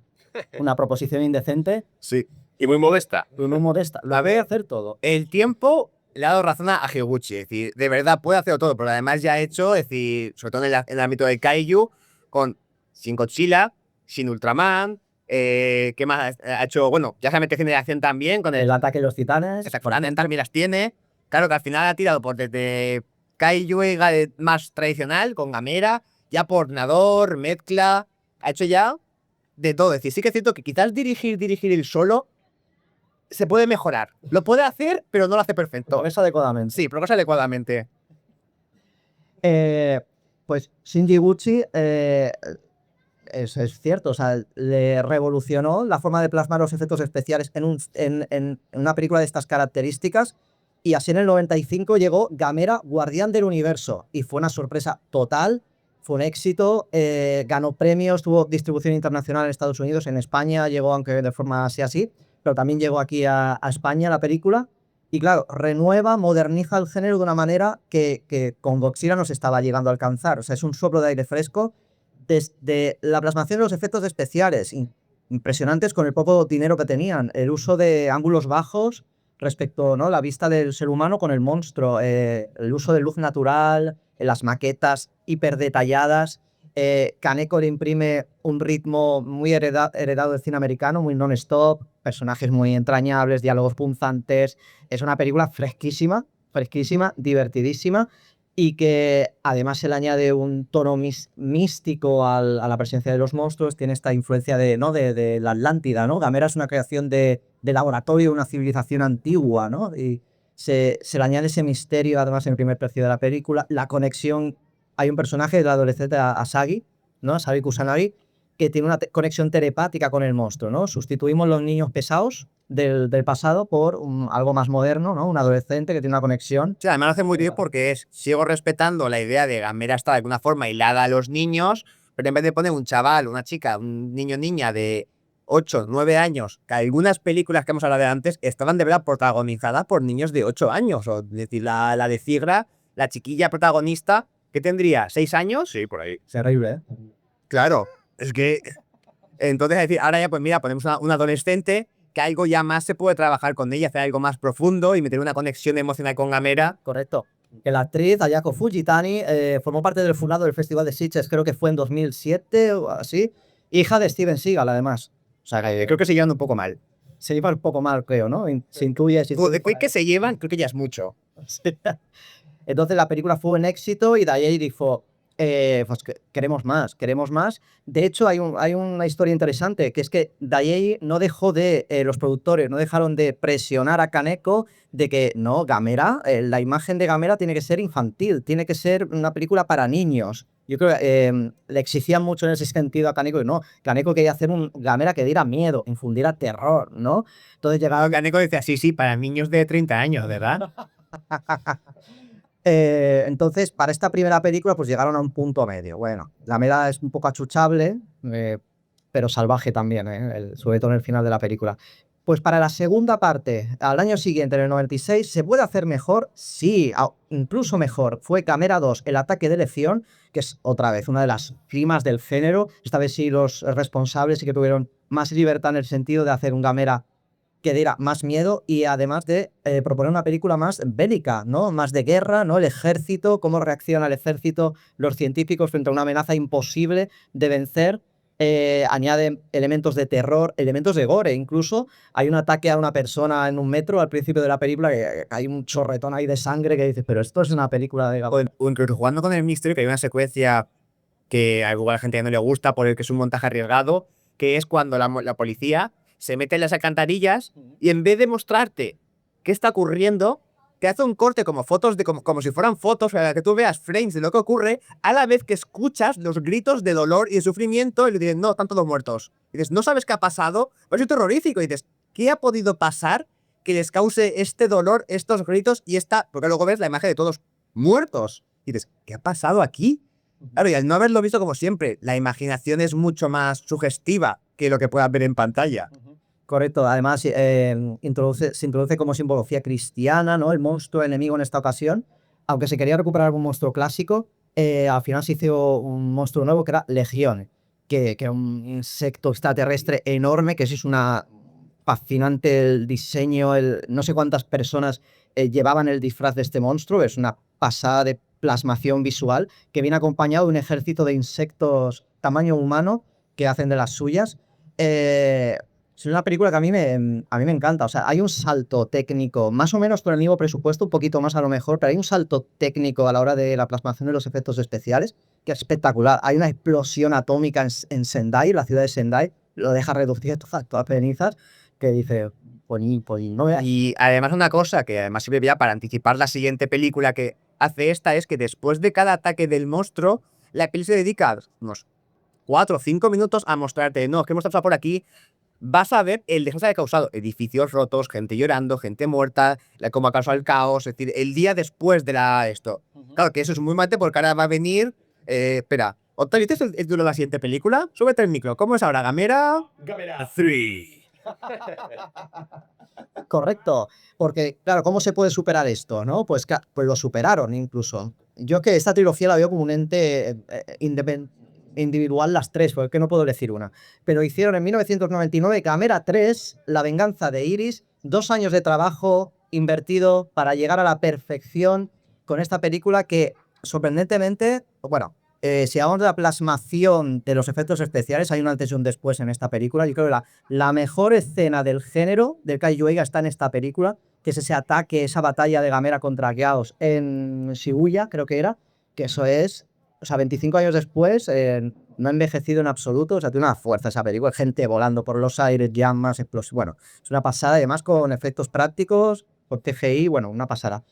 Speaker 3: Una proposición indecente.
Speaker 1: Sí.
Speaker 2: Y muy modesta.
Speaker 3: Muy modesta. Lo ve hacer todo.
Speaker 1: El tiempo le ha dado razón a Higuchi, es decir, de verdad puede hacerlo todo, pero además ya ha hecho, es decir, sobre todo en el ámbito del Kaiju, con Shin Godzilla, Shin Ultraman, ¿Qué más ha hecho? Bueno, ya se mete cine de acción también con
Speaker 3: El
Speaker 1: el
Speaker 3: ataque de los titanes.
Speaker 1: también las tiene. Claro que al final ha tirado por desde Kaiju más tradicional, con Gamera, ya por Nador, mezcla, ha hecho ya de todo. Es decir, sí que es cierto que quizás dirigir él solo se puede mejorar. Lo puede hacer, pero no lo hace perfecto.
Speaker 3: Progresa adecuadamente.
Speaker 1: Sí, progresa adecuadamente.
Speaker 3: Pues Shinji Gucci es cierto, o sea, le revolucionó la forma de plasmar los efectos especiales en una película de estas características, y así en el 95 llegó Gamera, Guardián del Universo, y fue una sorpresa total, fue un éxito, ganó premios, tuvo distribución internacional en Estados Unidos, en España llegó, aunque de forma así, pero también llegó aquí a España la película, y claro, renueva, moderniza el género de una manera que con Godzilla no se estaba llegando a alcanzar, o sea, es un soplo de aire fresco. Desde la plasmación de los efectos especiales, impresionantes con el poco dinero que tenían, el uso de ángulos bajos respecto, ¿no?, la vista del ser humano con el monstruo, el uso de luz natural, las maquetas hiper detalladas. Kaneko le imprime un ritmo muy heredado del cine americano, muy non-stop, personajes muy entrañables, diálogos punzantes. Es una película fresquísima, divertidísima, y que además se le añade un tono místico a la presencia de los monstruos. Tiene esta influencia ¿no?, de la Atlántida, ¿no? Gamera es una creación de laboratorio, una civilización antigua, ¿no? Y se le añade ese misterio, además, en el primer tercio de la película. La conexión, hay un personaje del adolescente Asagi, ¿no? Asagi Kusanagi, que tiene una conexión telepática con el monstruo, ¿no? Sustituimos los niños pesados del pasado por algo más moderno, ¿no? Un adolescente que tiene una conexión.
Speaker 1: Sí, además lo hace muy bien porque sigo respetando la idea de Gamera está de alguna forma hilada a los niños, pero en vez de poner un chaval, una chica, un niño niña de 8, 9 años, que algunas películas que hemos hablado de antes estaban de verdad protagonizadas por niños de 8 años, o es decir, la de Cigra, la chiquilla protagonista, ¿qué tendría? ¿6 años?
Speaker 2: Sí, por ahí.
Speaker 3: Terrible, ¿eh?
Speaker 1: Claro, es que... Entonces, es decir, ahora ya pues mira, ponemos un adolescente que algo ya más se puede trabajar con ella, hacer algo más profundo y meter una conexión emocional con Gamera.
Speaker 3: Correcto. Que la actriz Ayako Fujitani formó parte del jurado del Festival de Sitges, creo que fue en 2007 o así, hija de Steven Seagal, además.
Speaker 1: O sea, que creo que se llevan un poco mal.
Speaker 3: Se lleva un poco mal, creo, ¿no? Se intuye...
Speaker 1: Después que se llevan, creo que ya es mucho.
Speaker 3: Entonces la película fue un éxito y de ahí dijo, pues queremos más. De hecho, hay una historia interesante, que es que Daiei no dejó los productores no dejaron de presionar a Kaneko de que no, Gamera, la imagen de Gamera tiene que ser infantil, tiene que ser una película para niños. Yo creo que le exigían mucho en ese sentido a Kaneko, y no, Kaneko quería hacer un Gamera que diera miedo, infundiera terror, ¿no? Entonces llegaba...
Speaker 1: Kaneko decía, sí, para niños de 30 años, ¿verdad?
Speaker 3: Entonces, para esta primera película, pues llegaron a un punto medio. Bueno, la mera es un poco achuchable, pero salvaje también, sobre todo en el final de la película. Pues para la segunda parte, al año siguiente, en el 96, ¿se puede hacer mejor? Sí, incluso mejor. Fue Gamera 2, El ataque de Leción, que es otra vez una de las primas del género. Esta vez sí los responsables sí que tuvieron más libertad en el sentido de hacer un Gamera que diera más miedo, y además de proponer una película más bélica, ¿no? Más de guerra, ¿no? El ejército, cómo reacciona el ejército, los científicos frente a una amenaza imposible de vencer. Añade elementos de terror, elementos de gore. Incluso hay un ataque a una persona en un metro al principio de la película, que hay un chorretón ahí de sangre que dices, pero esto es una película de...
Speaker 1: O incluso jugando con el misterio, que hay una secuencia que a la gente ya no le gusta por el que es un montaje arriesgado, que es cuando la policía se mete en las alcantarillas y en vez de mostrarte qué está ocurriendo, te hace un corte como fotos como si fueran fotos para que tú veas frames de lo que ocurre, a la vez que escuchas los gritos de dolor y de sufrimiento y le dices, no, están todos muertos. Y dices, no sabes qué ha pasado, pero es terrorífico. Y dices, ¿qué ha podido pasar que les cause este dolor, estos gritos y esta...? Porque luego ves la imagen de todos muertos. Y dices, ¿qué ha pasado aquí? Claro, y al no haberlo visto, como siempre, la imaginación es mucho más sugestiva que lo que puedas ver en pantalla.
Speaker 3: Correcto, además se introduce como simbología cristiana, ¿no? El monstruo enemigo en esta ocasión, aunque se quería recuperar un monstruo clásico, al final se hizo un monstruo nuevo que era Legión, que era un insecto extraterrestre enorme, que es una fascinante el diseño, no sé cuántas personas llevaban el disfraz de este monstruo, es una pasada de plasmación visual, que viene acompañado de un ejército de insectos tamaño humano que hacen de las suyas. es una película que a mí me encanta. O sea, hay un salto técnico, más o menos con el mismo presupuesto, un poquito más a lo mejor, pero hay un salto técnico a la hora de la plasmación de los efectos especiales que es espectacular. Hay una explosión atómica en Sendai, la ciudad de Sendai, lo deja reducir a cenizas, que dice, no veas.
Speaker 1: Y además una cosa que además sirve ya para anticipar la siguiente película que hace esta es que después de cada ataque del monstruo, la peli se dedica unos 4 o 5 minutos a mostrarte, no, es que hemos pasado por aquí, vas a ver el desastre que ha causado, edificios rotos, gente llorando, gente muerta, cómo ha causado el caos, es decir, el día después de esto. Claro que eso es muy mate porque ahora va a venir, espera, Octavio, ¿este es el título de la siguiente película? Súbete el micro, ¿cómo es ahora? Gamera 3.
Speaker 3: Correcto, porque claro, ¿cómo se puede superar esto, no? Pues lo superaron incluso. Yo que esta trilogía la veo como un ente individual las tres, porque no puedo decir una. Pero hicieron en 1999 Gamera 3, La venganza de Iris, 2 años de trabajo invertido para llegar a la perfección con esta película que sorprendentemente, bueno, si hablamos de la plasmación de los efectos especiales, hay un antes y un después en esta película. Yo creo que la mejor escena del género del Kaiju Eiga está en esta película, que es ese ataque, esa batalla de Gamera contra Chaos en Shibuya, creo que era, que eso es, o sea, 25 años después, no ha envejecido en absoluto, o sea, tiene una fuerza esa película, gente volando por los aires, llamas, explosiones, bueno, es una pasada, además con efectos prácticos, con CGI, bueno, una pasada.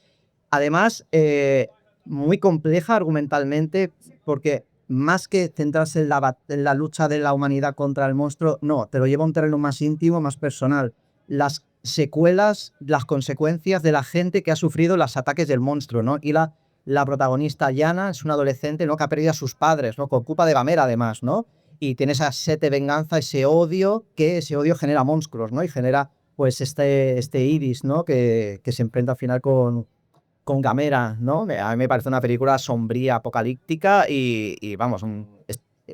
Speaker 3: Además, muy compleja argumentalmente, porque más que centrarse en la lucha de la humanidad contra el monstruo, no, te lo lleva a un terreno más íntimo, más personal. Las secuelas, las consecuencias de la gente que ha sufrido los ataques del monstruo, ¿no? Y la protagonista, Yana, es una adolescente, ¿no?, que ha perdido a sus padres, ¿no?, con culpa de Gamera, además, ¿no? Y tiene esa sed de venganza, ese odio genera monstruos, ¿no? Y genera, pues, este Iris, ¿no?, que se enfrenta al final con Gamera, ¿no? A mí me parece una película sombría, apocalíptica y vamos,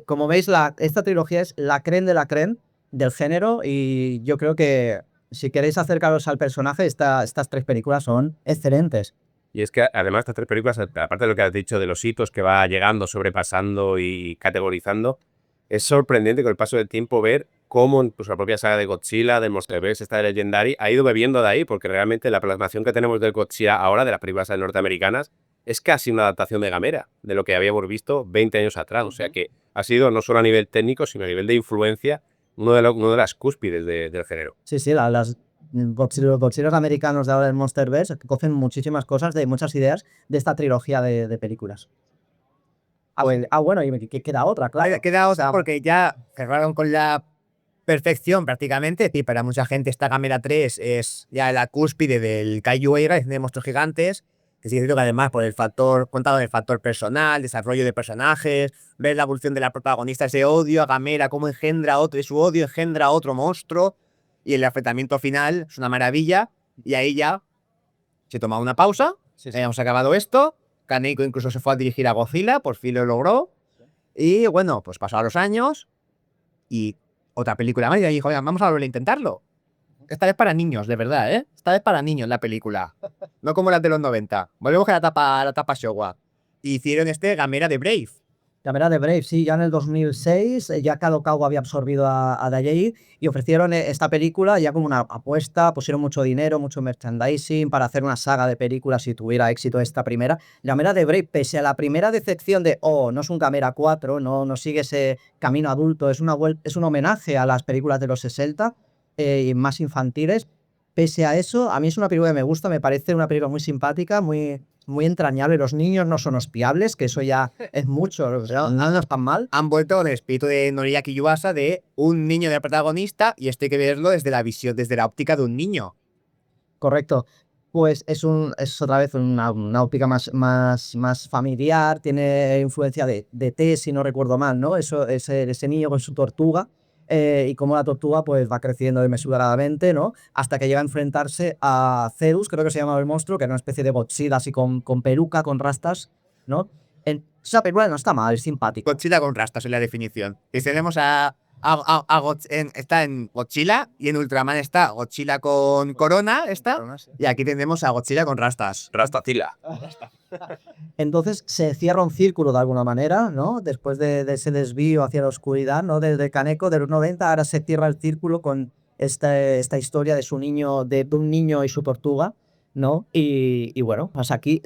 Speaker 3: como veis, esta trilogía es la crème de la crème del género y yo creo que si queréis acercaros al personaje, estas 3 películas son excelentes.
Speaker 2: Y es que además estas 3 películas, aparte de lo que has dicho de los hitos que va llegando, sobrepasando y categorizando, es sorprendente con el paso del tiempo ver cómo pues, la propia saga de Godzilla, del Monsterverse, esta de Legendary, ha ido bebiendo de ahí, porque realmente la plasmación que tenemos del Godzilla ahora, de las películas norteamericanas, es casi una adaptación de Gamera, de lo que habíamos visto 20 años atrás. O sea que ha sido no solo a nivel técnico, sino a nivel de influencia, uno de las cúspides del género.
Speaker 3: Sí, los Godzillas americanos de ahora del Monsterverse cogen muchísimas cosas, de muchas ideas de esta trilogía de películas. Bueno, y queda otra, claro.
Speaker 1: Queda otra porque ya cerraron con la perfección prácticamente. Sí, para mucha gente esta Gamera 3 es ya la cúspide del Kaiju Eiga, de monstruos gigantes, que sí, que además por el factor, contado el factor personal, desarrollo de personajes, ver la evolución de la protagonista, ese odio a Gamera, cómo engendra otro, de su odio engendra otro monstruo, y el enfrentamiento final es una maravilla, y ahí ya se toma una pausa, hemos acabado esto, Kaneko incluso se fue a dirigir a Godzilla, por fin lo logró, y bueno, pues pasaron los años, y otra película más, y dijo, oigan, vamos a volver a intentarlo. Esta vez para niños, de verdad, ¿eh? Esta vez para niños la película. No como las de los 90. Volvemos a la etapa Showa. Hicieron Gamera de Brave.
Speaker 3: Gamera de Brave, sí, ya en el 2006, ya Kadokawa había absorbido a Daiei y ofrecieron esta película ya como una apuesta, pusieron mucho dinero, mucho merchandising para hacer una saga de películas si tuviera éxito esta primera. Gamera de Brave, pese a la primera decepción de, no es un Gamera 4, no sigue ese camino adulto, es un homenaje a las películas de los 60 y más infantiles. Pese a eso, a mí es una película que me gusta, me parece una película muy simpática, muy entrañable. Los niños no son hostiables, que eso ya es mucho, o sea, no es tan mal.
Speaker 1: Han vuelto con el espíritu de Noriaki Yuasa de un niño de protagonista, y esto hay que verlo desde la visión, desde la óptica de un niño.
Speaker 3: Correcto. Pues es otra vez una óptica más familiar, tiene influencia de T, si no recuerdo mal, ¿no? Ese niño con su tortuga. Y cómo la tortuga pues va creciendo desmesuradamente, ¿no? Hasta que llega a enfrentarse a Zeus, creo que se llama el monstruo, que era una especie de Godzilla así con peluca, con rastas, ¿no? Esa película no está mal, es simpático.
Speaker 1: Godzilla con rastas en la definición. Y tenemos a está en Godzilla y en Ultraman está Godzilla con corona, y aquí tenemos a Godzilla con rastas.
Speaker 2: Rastatila.
Speaker 3: Entonces se cierra un círculo de alguna manera, ¿no? Después de ese desvío hacia la oscuridad, ¿no? Desde Kaneko de los 90, ahora se cierra el círculo con esta historia de de un niño y su tortuga, ¿no? Y bueno, pues aquí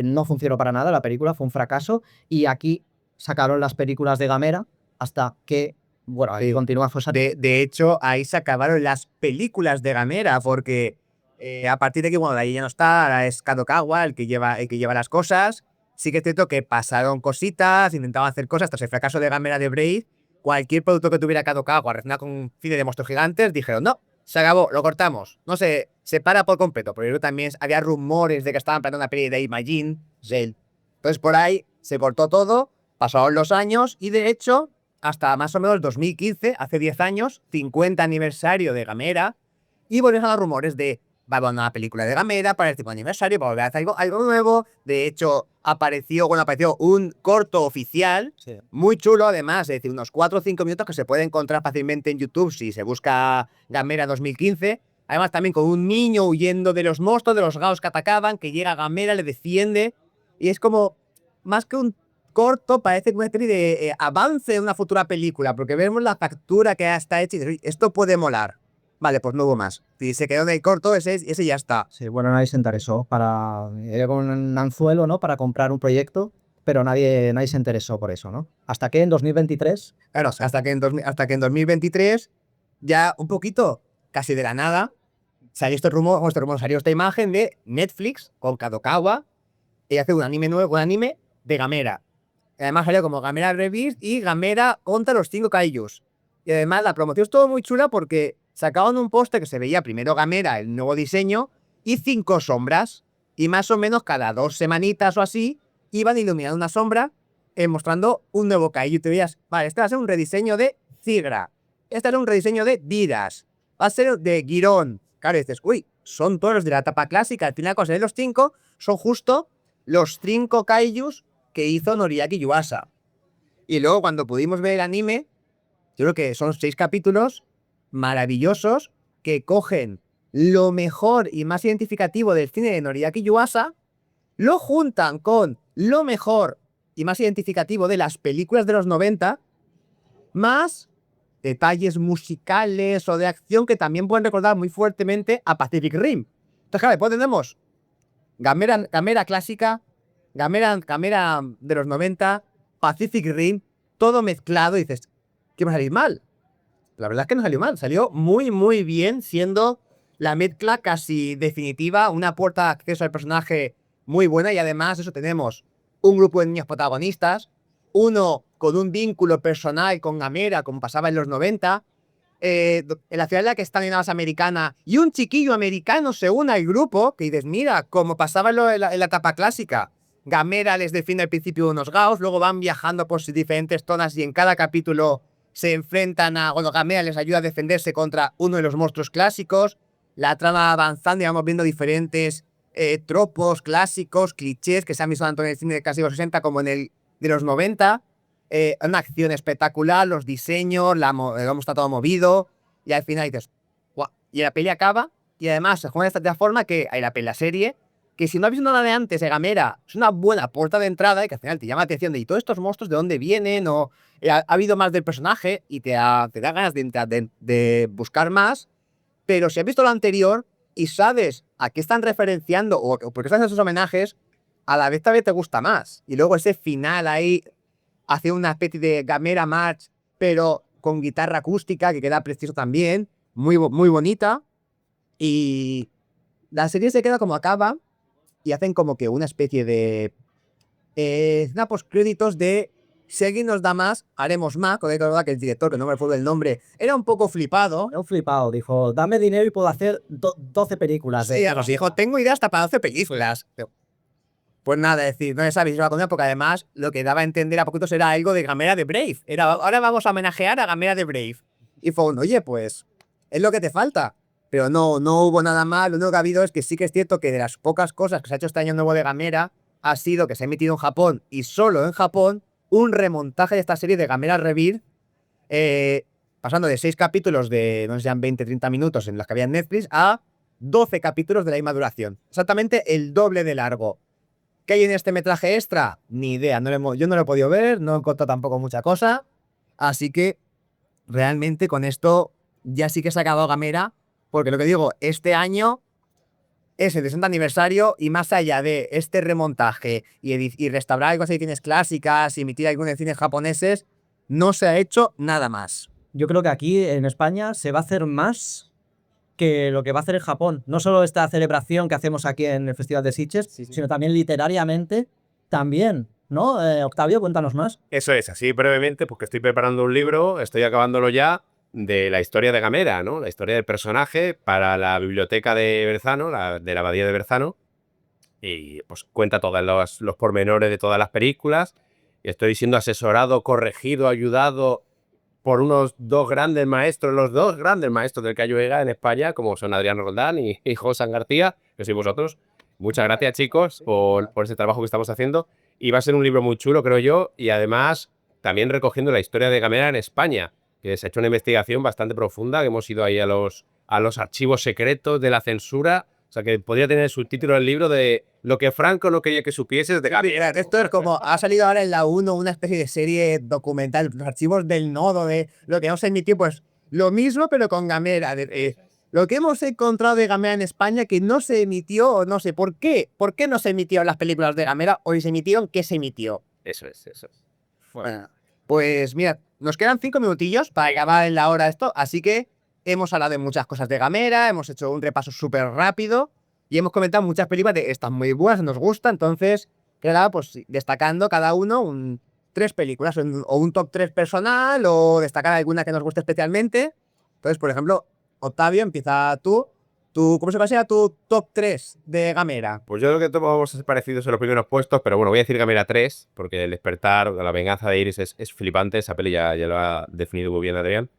Speaker 3: no funcionó para nada la película, fue un fracaso, y aquí sacaron las películas de Gamera hasta que, bueno, ahí continúa
Speaker 1: De hecho, ahí se acabaron las películas de Gamera, porque a partir de que, bueno, de ahí ya no está, ahora es Kadokawa el que lleva las cosas. Sí que es cierto que pasaron cositas, intentaban hacer cosas, tras el fracaso de Gamera de Brave, cualquier producto que tuviera Kadokawa relacionado con un cine de monstruos gigantes, dijeron, no, se acabó, lo cortamos. No se para por completo, pero también había rumores de que estaban planeando una peli de Imagine, Zell. Entonces por ahí se cortó todo, pasaron los años y de hecho, hasta más o menos 2015, hace 10 años, 50 aniversario de Gamera, y volvieron a los rumores de va a haber una película de Gamera para el 50 aniversario, va a volver a hacer algo nuevo. De hecho, apareció un corto oficial,
Speaker 3: Sí.
Speaker 1: muy chulo además, es decir, unos 4 o 5 minutos que se puede encontrar fácilmente en YouTube si se busca Gamera 2015. Además también con un niño huyendo de los monstruos, de los gaos que atacaban, que llega a Gamera, le defiende, y es como, más que un corto, parece una especie de avance de una futura película, porque vemos la factura que está hecha y dices, esto puede molar. Vale, pues no hubo más. Si se quedó en el corto, ese ya está.
Speaker 3: Sí, bueno, nadie se interesó era como un anzuelo, ¿no? Para comprar un proyecto, pero nadie se interesó por eso, ¿no? Hasta que en 2023,
Speaker 1: Claro, hasta que en 2023, ya un poquito, casi de la nada, salió salió esta imagen de Netflix con Kadokawa y hace un anime nuevo, un anime de Gamera. Y además salió como Gamera Rebirth y Gamera contra los 5 Kaijus. Y además la promoción estuvo muy chula porque sacaban un póster que se veía primero Gamera, el nuevo diseño, y 5 sombras. Y más o menos cada 2 semanitas o así, iban iluminando una sombra mostrando un nuevo Kaiju. Y te veías, vale, este va a ser un rediseño de Zigra. Este era un rediseño de Diras. Va a ser de Girón. Claro, dices, uy, son todos los de la etapa clásica. Al final, la cosa de los 5 son justo los 5 Kaijus que hizo Noriaki Yuasa. Y luego cuando pudimos ver el anime, yo creo que son 6 capítulos maravillosos que cogen lo mejor y más identificativo del cine de Noriaki Yuasa, lo juntan con lo mejor y más identificativo de las películas de los 90, más detalles musicales o de acción que también pueden recordar muy fuertemente a Pacific Rim. Entonces, claro, después tenemos Gamera clásica, Gamera de los 90, Pacific Rim, todo mezclado, y dices, ¿qué va a salir mal? La verdad es que no salió mal, salió muy muy bien, siendo la mezcla casi definitiva, una puerta de acceso al personaje muy buena, y además eso tenemos un grupo de niños protagonistas, uno con un vínculo personal con Gamera, como pasaba en los 90, en la ciudad en la que están en la base americana, y un chiquillo americano se une al grupo, que dices, mira, como pasaba en la etapa clásica, Gamera les defiende al principio unos gaos, luego van viajando por diferentes zonas y en cada capítulo se enfrentan bueno, Gamera les ayuda a defenderse contra uno de los monstruos clásicos, la trama avanzando y vamos viendo diferentes tropos clásicos, clichés que se han visto tanto en el cine de casi los 60 como en el de los 90, una acción espectacular, los diseños, lo hemos está todo movido, y al final dices, ¡guau! Y la peli acaba, y además se juega de esta forma que hay la serie, que si no has visto nada de antes de Gamera, es una buena puerta de entrada y que al final te llama la atención de ¿y todos estos monstruos de dónde vienen? O ha habido más del personaje y te da ganas de buscar más, pero si has visto lo anterior y sabes a qué están referenciando o por qué están esos homenajes, a la vez también te gusta más. Y luego ese final ahí, hace una especie de Gamera March, pero con guitarra acústica, que queda precioso también, muy bonita, y la serie se queda como acaba, y hacen como que una especie de una postcréditos de si alguien nos da más, haremos más. Con que el director, que no me acuerdo el nombre, era un poco flipado.
Speaker 3: era un flipado, dijo, dame dinero y puedo hacer 12 películas.
Speaker 1: Sí, nos dijo, tengo idea hasta para 12 películas. Pero, pues nada, es decir, no les avisó la comida porque además lo que daba a entender a poquitos era algo de Gamera de Brave. Ahora vamos a homenajear a Gamera de Brave. Y fue un, oye, pues, es lo que te falta. Pero no hubo nada más. Lo único que ha habido es que sí que es cierto que de las pocas cosas que se ha hecho este año nuevo de Gamera ha sido que se ha emitido en Japón y solo en Japón un remontaje de esta serie de Gamera Rebirth pasando de 6 capítulos de, no sé, sean 20-30 minutos en los que había en Netflix, a 12 capítulos de la misma duración. Exactamente el doble de largo. ¿Qué hay en este metraje extra? Ni idea. Yo no lo he podido ver, no he encontrado tampoco mucha cosa. Así que, realmente, con esto ya sí que se ha acabado Gamera. Porque lo que digo, este año es el 60 aniversario y más allá de este remontaje y restaurar algunas ediciones clásicas y emitir algunos cines japoneses, no se ha hecho nada más.
Speaker 3: Yo creo que aquí en España se va a hacer más que lo que va a hacer en Japón. No solo esta celebración que hacemos aquí en el Festival de Sitges, sino también literariamente, también, ¿no? Octavio, cuéntanos más.
Speaker 2: Eso es, así brevemente, porque estoy preparando un libro, estoy acabándolo ya, de la historia de Gamera, ¿no? La historia del personaje para la biblioteca de Berzano, de la abadía de Berzano, y pues cuenta todos los pormenores de todas las películas. Y estoy siendo asesorado, corregido, ayudado por unos dos grandes maestros, los dos grandes maestros del Cayo Vega en España, como son Adrián Roldán y José García, que sois vosotros. Muchas gracias, chicos, por ese trabajo que estamos haciendo. Y va a ser un libro muy chulo, creo yo, y además también recogiendo la historia de Gamera en España, que se ha hecho una investigación bastante profunda, que hemos ido ahí a los archivos secretos de la censura. O sea, que podría tener el subtítulo del libro de lo que Franco no quería que supieses de Gamera.
Speaker 1: Esto es como, ha salido ahora en la 1 una especie de serie documental, los archivos del nodo, de lo que hemos emitido, pues lo mismo pero con Gamera. Lo que hemos encontrado de Gamera en España que no se emitió, o no sé, ¿por qué? ¿Por qué no se emitieron las películas de Gamera o si se emitieron, qué se emitió?
Speaker 2: Eso es, eso es.
Speaker 1: Bueno, pues mira, nos quedan 5 minutillos para acabar en la hora esto, así que hemos hablado de muchas cosas de Gamera, hemos hecho un repaso súper rápido y hemos comentado muchas películas de estas muy buenas, nos gusta, entonces, claro, pues destacando cada uno 3 películas, o un top 3 personal, o destacar alguna que nos guste especialmente. Entonces, por ejemplo, Octavio, empieza tú. ¿Cómo se llama tu top 3 de Gamera?
Speaker 2: Pues yo creo que todos vamos a ser parecidos en los primeros puestos, pero bueno, voy a decir Gamera 3, porque El despertar, la venganza de Iris es flipante, esa peli ya lo ha definido muy bien Adrián.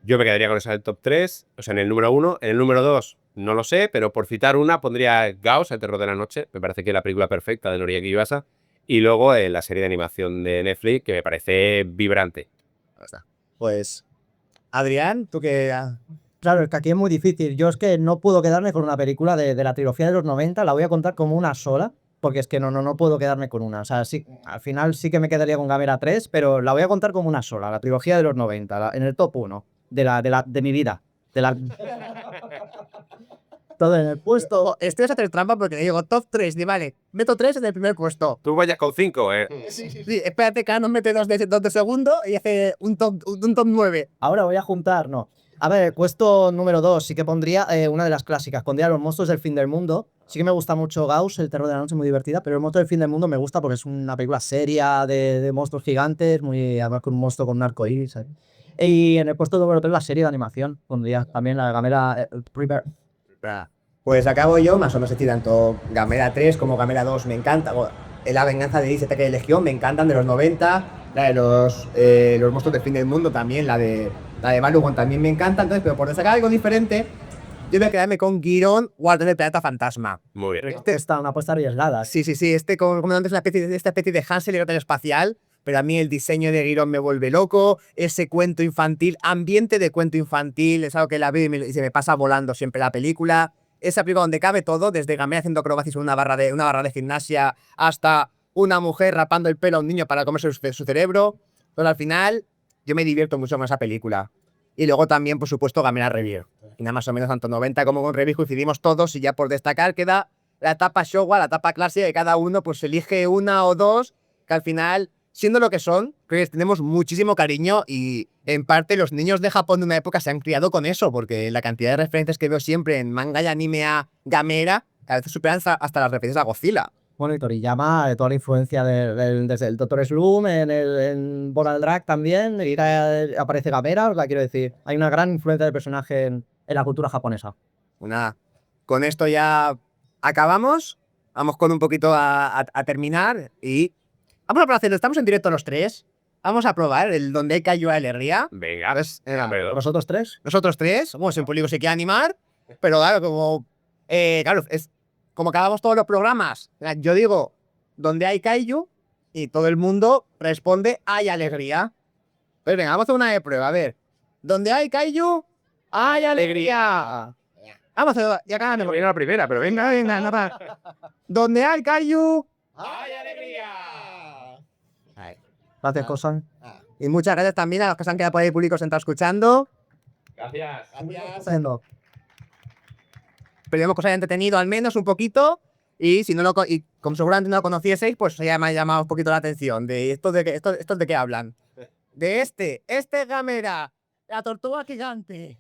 Speaker 2: Yo me quedaría con esa del top 3, o sea, en el número 1. En el número 2, no lo sé, pero por citar una, pondría Gauss, El terror de la noche, me parece que es la película perfecta de Noriaki Yuasa, y luego la serie de animación de Netflix, que me parece vibrante.
Speaker 1: Pues, Adrián, tú que...
Speaker 3: Claro, es que aquí es muy difícil. Yo es que no puedo quedarme con una película de la trilogía de los 90, la voy a contar como una sola, porque es que no puedo quedarme con una. O sea, sí, al final sí que me quedaría con Gamera 3, pero la voy a contar como una sola, la trilogía de los 90, en el top 1 de mi vida. Todo en el puesto.
Speaker 1: Estoy a hacer trampa porque le digo top 3, vale, meto 3 en el primer puesto.
Speaker 2: Tú vayas con 5,
Speaker 1: Sí, espérate, que nos mete 2 de segundo y hace un top 9.
Speaker 3: Ahora voy a juntar, no. A ver, puesto número 2, sí que pondría una de las clásicas. Pondría Los monstruos del fin del mundo. Sí que me gusta mucho Gauss, El terror de la noche, muy divertida, pero El monstruo del fin del mundo me gusta porque es una película seria de monstruos gigantes, además con un monstruo con un arco iris, ¿sabes? Y en el puesto número 3, la serie de animación. Pondría también la de Gamera River.
Speaker 1: Pues acabo yo, más o menos decir, tanto Gamera 3 como Gamera 2 me encanta. La venganza de Iris, Ataque de Legión, me encantan, de los 90. La de los monstruos del fin del mundo también, la de Balugon también me encanta. Entonces, pero por destacar algo diferente, yo voy a quedarme con Guiron, Guardián del Planeta Fantasma.
Speaker 2: Muy bien.
Speaker 3: Está una apuesta arriesgada.
Speaker 1: Sí, como antes, esta especie de Hansel y Gretel espacial, pero a mí el diseño de Guiron me vuelve loco, ese cuento infantil, ambiente de cuento infantil, es algo que la veo y se me pasa volando siempre la película. Esa película donde cabe todo, desde Gamera haciendo acrobacias en una barra de gimnasia hasta una mujer rapando el pelo a un niño para comerse su cerebro. Pero al final, yo me divierto mucho con esa película. Y luego también, por supuesto, Gamera Review. Y nada más o menos tanto 90 como con Review coincidimos todos y ya por destacar queda la etapa Showa, la etapa clásica, que cada uno pues elige una o dos, que al final, siendo lo que son, creo que tenemos muchísimo cariño y en parte los niños de Japón de una época se han criado con eso, porque la cantidad de referencias que veo siempre en manga y anime a Gamera, a veces superan hasta las referencias a Godzilla.
Speaker 3: Bueno, y Toriyama, toda la influencia desde el Dr. Slump, en Boral Drag también, y aparece Gamera, os la quiero decir. Hay una gran influencia del personaje en la cultura japonesa.
Speaker 1: Con esto ya acabamos, vamos con un poquito a terminar y vamos a hacerlo, estamos en directo los tres, vamos a probar el donde hay cayó a alegría.
Speaker 2: Venga,
Speaker 3: ¿Vosotros tres?
Speaker 1: Nosotros tres, bueno, si un público se quiere animar, pero claro, es como acabamos todos los programas, yo digo, donde hay kaiju, y todo el mundo responde, hay alegría. Pues venga, vamos a hacer una de prueba, a ver. Donde hay kaiju, hay alegría. Vamos, ya acá
Speaker 2: Me viene la primera, pero venga.
Speaker 1: venga, nada. Donde hay kaiju,
Speaker 2: ¡Hay alegría!
Speaker 3: Gracias, Cosan.
Speaker 1: y muchas gracias también a los que se han quedado por ahí públicos sentados escuchando.
Speaker 2: Gracias.
Speaker 3: Haciendo.
Speaker 1: Esperemos que os haya entretenido al menos un poquito. Y si no lo y como seguramente no lo conocieseis, pues ya me ha llamado un poquito la atención. De estos de qué hablan. De este es Gamera, la tortuga gigante.